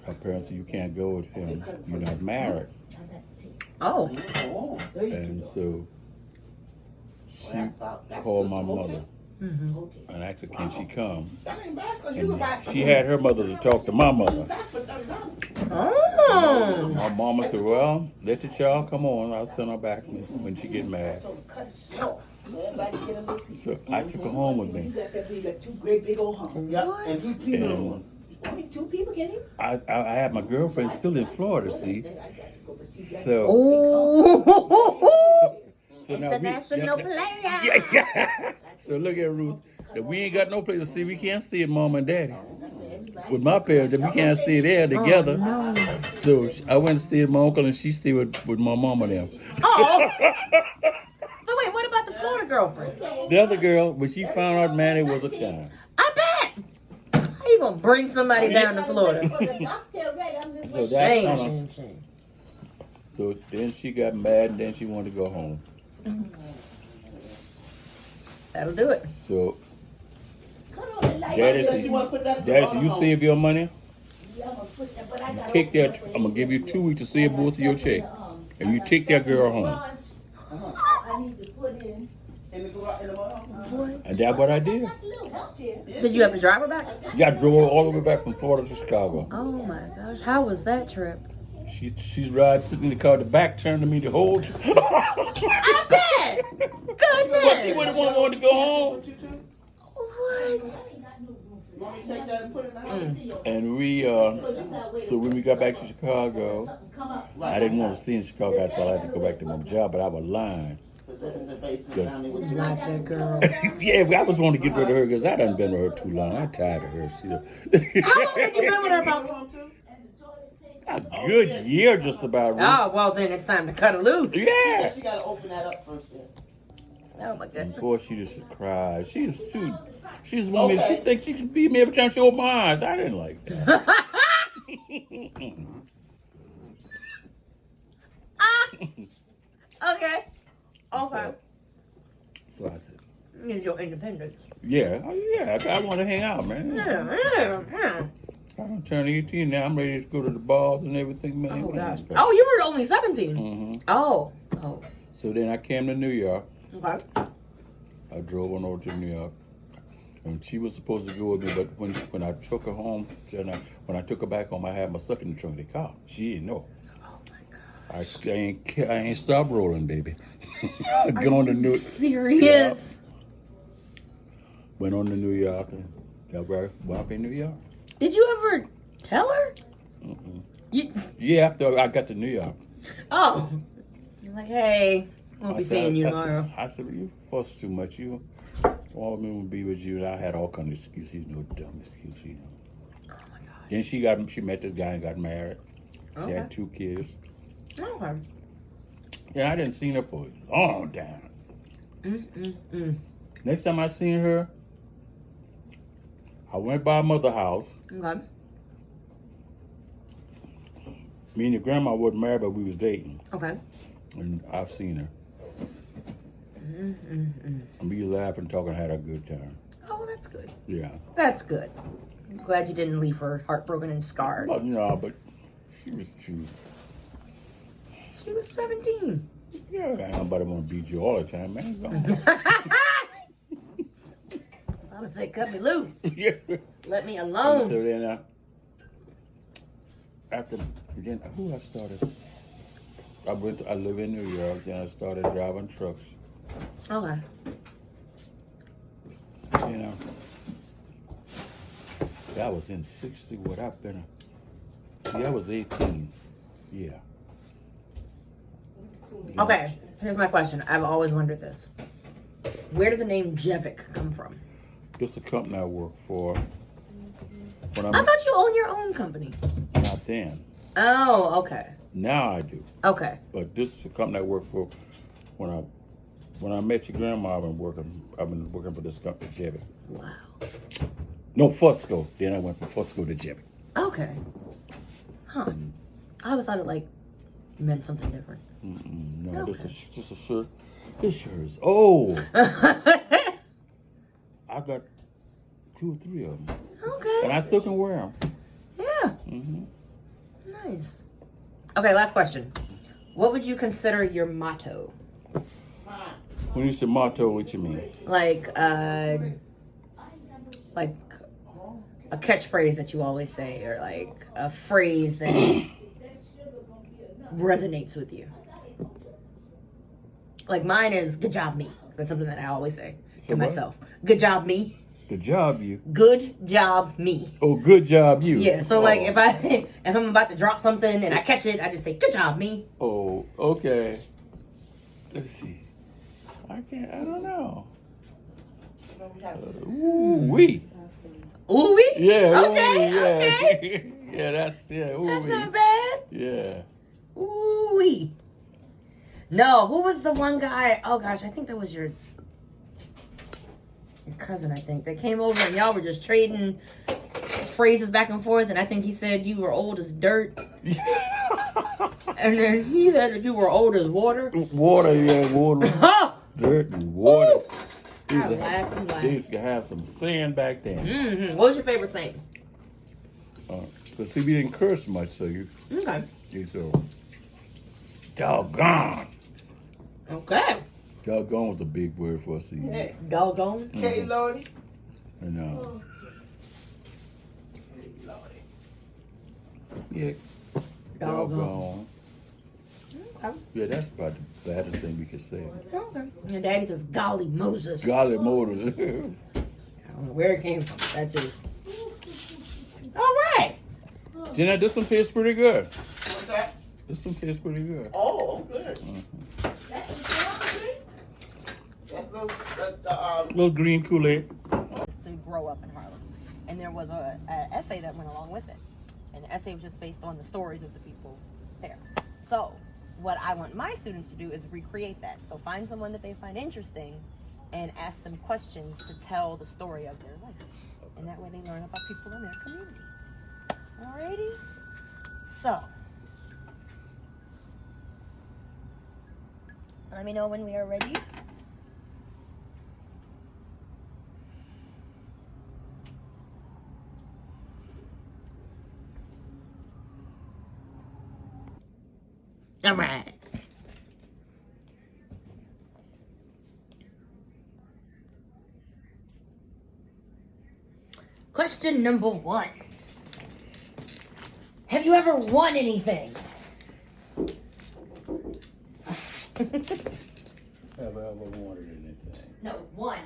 her parents said, you can't go with him. You're not married. Oh. And so she called my mother Mm-hmm. and asked her, can she come? And she had her mother to talk to my mother. Oh. My mama said, well, let the child come on. I'll send her back when she get mad. So I took her home with me. And I had my girlfriend still in Florida, see? So, Oh. so now International player. yeah. So look at Ruth. If we ain't got no place to stay, we can't stay at mom and daddy. With my parents, we can't stay there together. Oh, no. So I went and stayed with my uncle and she stayed with my mom and them. Oh. So wait, what about the Florida girlfriend? The other girl, when she found out, man, it was a time. I bet. How you gonna bring somebody down to Florida? So that's kind of. Shame. So then she got mad, and then she wanted to go home. That'll do it. So, Daddy, Daddy, you want to put that Daddy, you save your money. Yeah, I'm gonna put that, but I gotta Take that. open it. I'm gonna give you 2 weeks to save both of your check, and you take that girl home. I need to put in the garage in the morning. And that's what I did. Help here. Did you have to drive her back? Yeah, I drove all the way back from Florida to Chicago. Oh my gosh, how was that trip? She's riding, sitting in the car, the back turned to me the whole time. I bet. But she Goodness. wouldn't want to go home. What? You want me to take that and put it in the house? And we, so when we got back to Chicago, I didn't want to stay in Chicago until I had to go back to my job, but I was lying. Not that girl. Yeah, I was wanting to get rid of her because I done been with her too long. I'm tired of her. How long had you been with her about? A good year just about. Ruth. Oh, well then it's time to cut her loose. Yeah. She gotta open that up first. Oh my goodness. Boy, she just cried. She's a woman. She thinks she can beat me every time she opens my eyes. I didn't like that. Okay. Okay. So I said, You need your independence. yeah, I want to hang out, man. Yeah. I'm turning 18 now. I'm ready to go to the bars and everything, man. Oh gosh. Oh, you were only 17. Mm-hmm. Oh. Oh. So then I came to New York. Okay. I drove on over to New York. And she was supposed to go with me, but when I took her home, when I took her back home, I had my stuff in the trunk of the car. She didn't know. Oh my God. I ain't stopped rolling, baby. Going to New Serious? Yeah. Went on to New York and got right up in New York. Did you ever tell her? Mm-mm. You. Yeah, after I got to New York. Oh. You're like, hey, I'll be seeing you tomorrow. I said, you fuss too much. You want me to be with you. And I had all kinds of excuses. No dumb excuses, you know. Oh my God. Then she met this guy and got married. She Okay. had 2 kids. Okay. Yeah, I didn't see her for a long time. Next time I seen her, I went by her mother's house. Okay. Me and your grandma wasn't married, but we was dating. Okay. And I've seen her. And we laughed and talking, had a good time. Oh, well, that's good. Yeah. That's good. I'm glad you didn't leave her heartbroken and scarred. But no, but she was too. She was 17. Yeah, ain't nobody want to beat you all the time, man. I would say, cut me loose. Yeah. Let me alone. So then, who I started? I live in New York, then I started driving trucks. Okay. You know, that was in 60. What I've been. See, I was 18. Yeah. Okay. Here's my question. I've always wondered this. Where did the name Jevic come from? This is a company I work for. When I thought you owned your own company. Not then. Oh, okay. Now I do. Okay. But this is a company I work for. When I met your grandma, I've been working for this company, Jevic. Wow. No, Fusco. Then I went from Fusco to Jevic. Okay. Huh. I always thought it meant something different. No, Okay. this is just a shirt. This shirt is old. I got 2 or 3 of them. Okay. And I still can wear them. Yeah. Mm-hmm. Nice. Okay, last question. What would you consider your motto? When you say motto, what you mean? Like a catchphrase that you always say, or like a phrase that resonates with you. Like mine is "good job, me." That's something that I always say So to what? myself. Good job, me. Good job, you. Good job, me. Oh, good job, you. Yeah. So like if I'm about to drop something and I catch it, I just say "good job, me." Oh, okay. Let's see. I don't know. Ooh-wee. Ooh wee. Yeah. Okay. Ooh-wee, yeah. Okay. Yeah, that's That's ooh-wee. not bad. Yeah. Ooh wee. No, who was the one guy? Oh gosh, I think that was your cousin, I think, that came over and y'all were just trading phrases back and forth, and I think he said you were old as dirt. And then he said that you were old as water. Water, yeah, water. Oh! Dirt and water. They I laughed and laughed. used to have some sin back then. Mm-hmm. What was your favorite saying? But see, we didn't curse much, so you Okay. so doggone. Okay. Doggone was a big word for us. See. Hey, Doggone. K Lordy. And Hey Lordy. yeah, doggone. Okay. Yeah, that's about the baddest thing we could say. Okay. Your daddy says, golly Moses. Golly motors. I don't know where it came from. That's his. All right. Jenna, this one tastes pretty good. What's that? This one tastes pretty good. Oh, good. That's the Little green Kool-Aid. To grow up in Harlem. And there was a essay that went along with it. And the essay was just based on the stories of the people there. So what I want my students to do is recreate that. So find someone that they find interesting and ask them questions to tell the story of their life. And that way they learn about people in their community. Alrighty? So, let me know when we are ready. All right. Question number 1. Have you ever won anything? Have I ever wanted anything? No, won.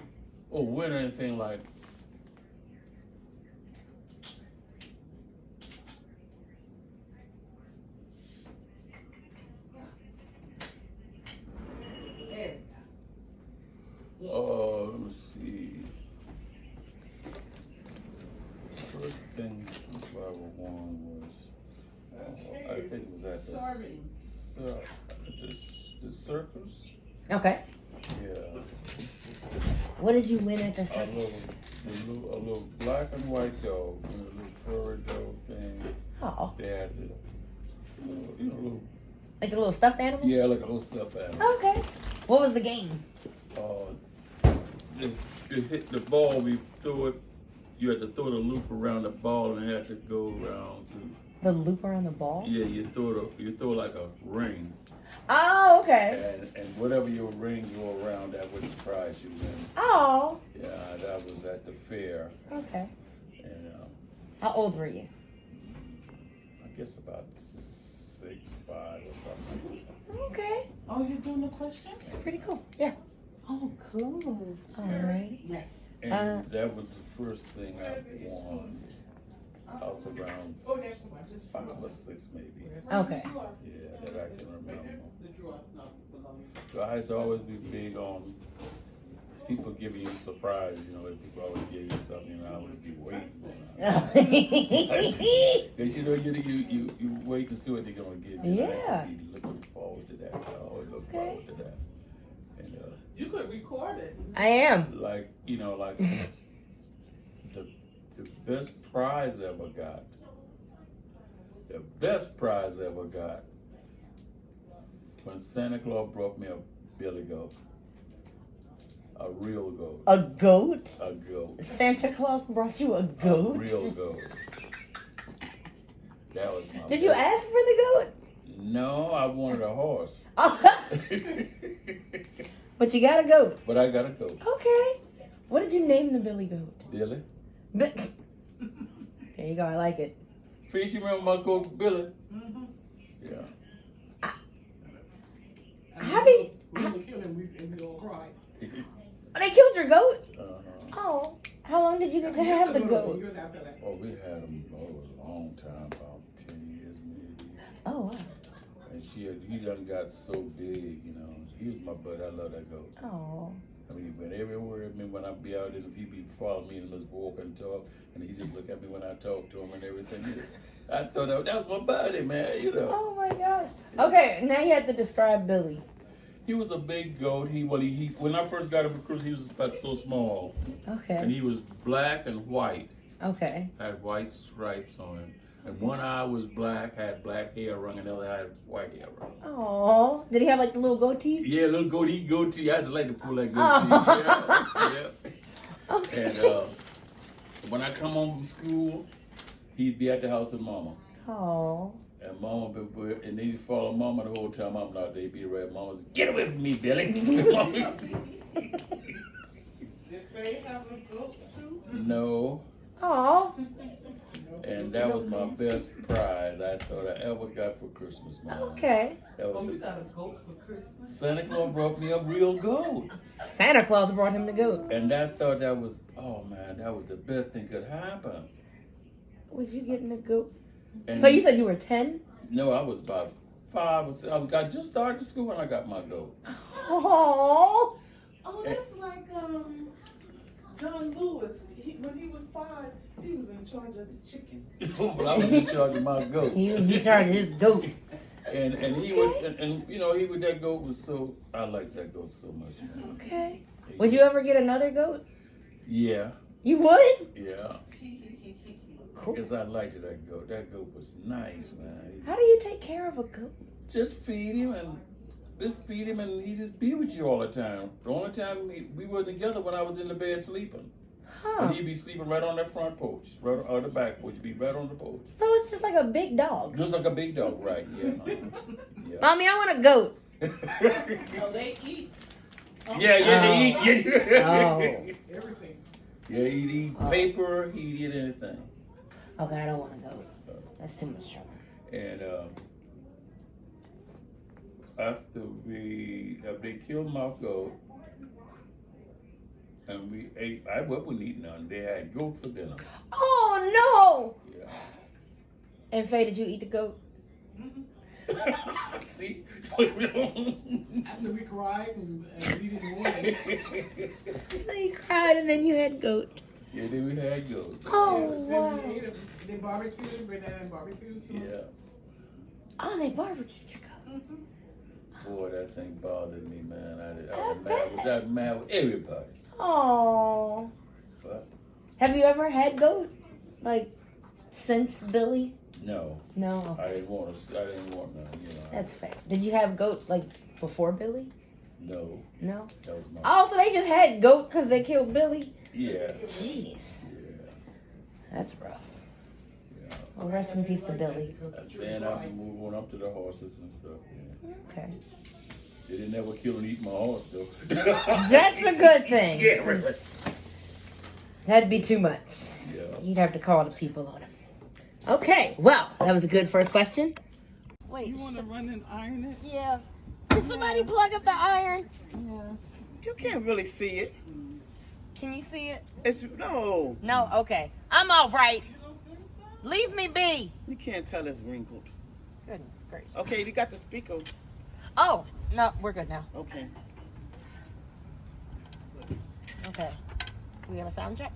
Oh, win anything like? There. Let me see. First thing I ever won was, I think it was at the circus. Okay. Yeah. What did you win at the A circus? little black and white dog, a little furry dog thing. Oh, They had the, little, like a little stuffed animal? yeah, like a little stuffed animal. Okay. What was the game? It hit the ball, we threw it. You had to throw the loop around the ball and it had to go around to. The loop around the ball? Yeah, you throw like a ring, Oh, okay. and whatever your ring go around, that was the prize you win. Oh, Yeah, that was at the fair, okay. and How old were you? I guess about 6, 5 or something. Okay. Oh, you're doing the questions? That's pretty cool. Yeah. Oh, cool. Alrighty. Yes. And that was the first thing I won. I was around 5 or 6 maybe. Okay. Yeah, that I can remember. So I used to always be big on people giving you a surprise, if people always give you something, I always be waiting. Because you wait to see what they're gonna give you. Yeah. I be looking forward to that. I always look Okay. forward to that. And You could record it. I am. like the best prize I ever got. The best prize I ever got when Santa Claus brought me a billy goat. A real goat. A goat? A goat. Santa Claus brought you a A goat? real goat. That was my Did you best. ask for the goat? No, I wanted a horse. But you got a goat. But I got a goat. Okay. What did you name the billy goat? Billy. There you go. I like it. Fish, you remember my goat Billy? Yeah. How did We gonna kill him and we gonna cry. they killed your goat? Uh-huh. Oh, how long did you get to have the goat? Years after that. Oh, we had him, it was a long time, about 10 years maybe. Oh wow. And he done got so big, He was my bud, I love that goat. Oh. I mean, he went everywhere. I mean, when I be out and he be following me and just walk and talk, and he just look at me when I talk to him and everything. I thought that was my buddy, man, Oh my gosh. Okay, now you have to describe Billy. He was a big goat. He when I first got him for Christmas, he was about so small, and Okay. he was black and white. Okay. Had white stripes on him, and one eye was black, had black hair rung, and the other eye had white hair rung. Oh, did he have like the little goatee? Yeah, little goatee. I just like to pull that goatee. Oh. Yeah. Okay. And when I come home from school, he'd be at the house with Mama. Oh. And Mama, and they'd follow Mama the whole time. I'm not. They'd be right. Mama's, get away from me, Billy. Did Faye have a goat too? No. Oh. And that was my best prize I thought I ever got for Christmas, Mama. Okay. That Oh, was you got a goat for Christmas? Santa Claus brought me a real goat. Santa Claus brought him the goat. And I thought that was, oh man, that was the best thing could happen. Was you getting a goat? And So you said you were 10? No, I was about 5 or 6. I just started school when I got my goat. Oh. Oh, that's like John Lewis. When he was 5, he was in charge of the chickens. Well, I was in charge of my goat. He was in charge of his goat. And he was, and you know, that goat was so, I liked that goat so much, man. Okay. Would you ever get another goat? Yeah, You would? yeah. Cool. Because I liked that goat. That goat was nice, man. How do you take care of a goat? Just feed him and he just be with you all the time. The only time we were together when I was in the bed sleeping. Huh. And he'd be sleeping right on that front porch, right on the back porch. He'd be right on the porch. So it's just like a big dog. Just like a big dog, right? Yeah. Yeah. Mommy, I want a goat. Oh, they eat Yeah, they eat. Yeah. Oh. everything. Yeah, he'd eat paper. He'd eat anything. Okay, I don't want a goat. That's too much trouble. And after they killed my goat, and we ate, I wasn't eating none. They had goat for dinner. Oh Yeah. no! And Faye, did you eat the goat? See? After we cried and we didn't want it. So you cried and then you had goat. Yeah, then we had goat. Oh Then wow! we ate it. They barbecued, Bernard and barbecued. Yeah. Oh, they barbecued your goat. Boy, that thing bothered me, man. I was mad with everybody. Oh. But Have you ever had goat? Like since Billy? no, No. I didn't want none. You know. That's fair. Did you have goat like before Billy? No, No. that was my. Oh, so they just had goat because they killed Billy? Yeah. Jeez. Yeah. That's rough. Yeah. Well, rest in peace to Billy. And then I moved on up to the horses and stuff. Yeah. Okay. They didn't ever kill and eat my horse though. That's a good thing. Yeah, really. That'd be too much. Yeah. You'd have to call the people on him. Okay, well, that was a good first question. Wait. You want to run and iron it? Yeah. Can somebody plug up the iron? Yes. You can't really see it. Can you see it? It's no. No. Okay. I'm all right. Leave me be. You can't tell it's wrinkled. Goodness gracious. Okay, you got the speaker. Oh no, we're good now. Okay. Okay. We have a sound check.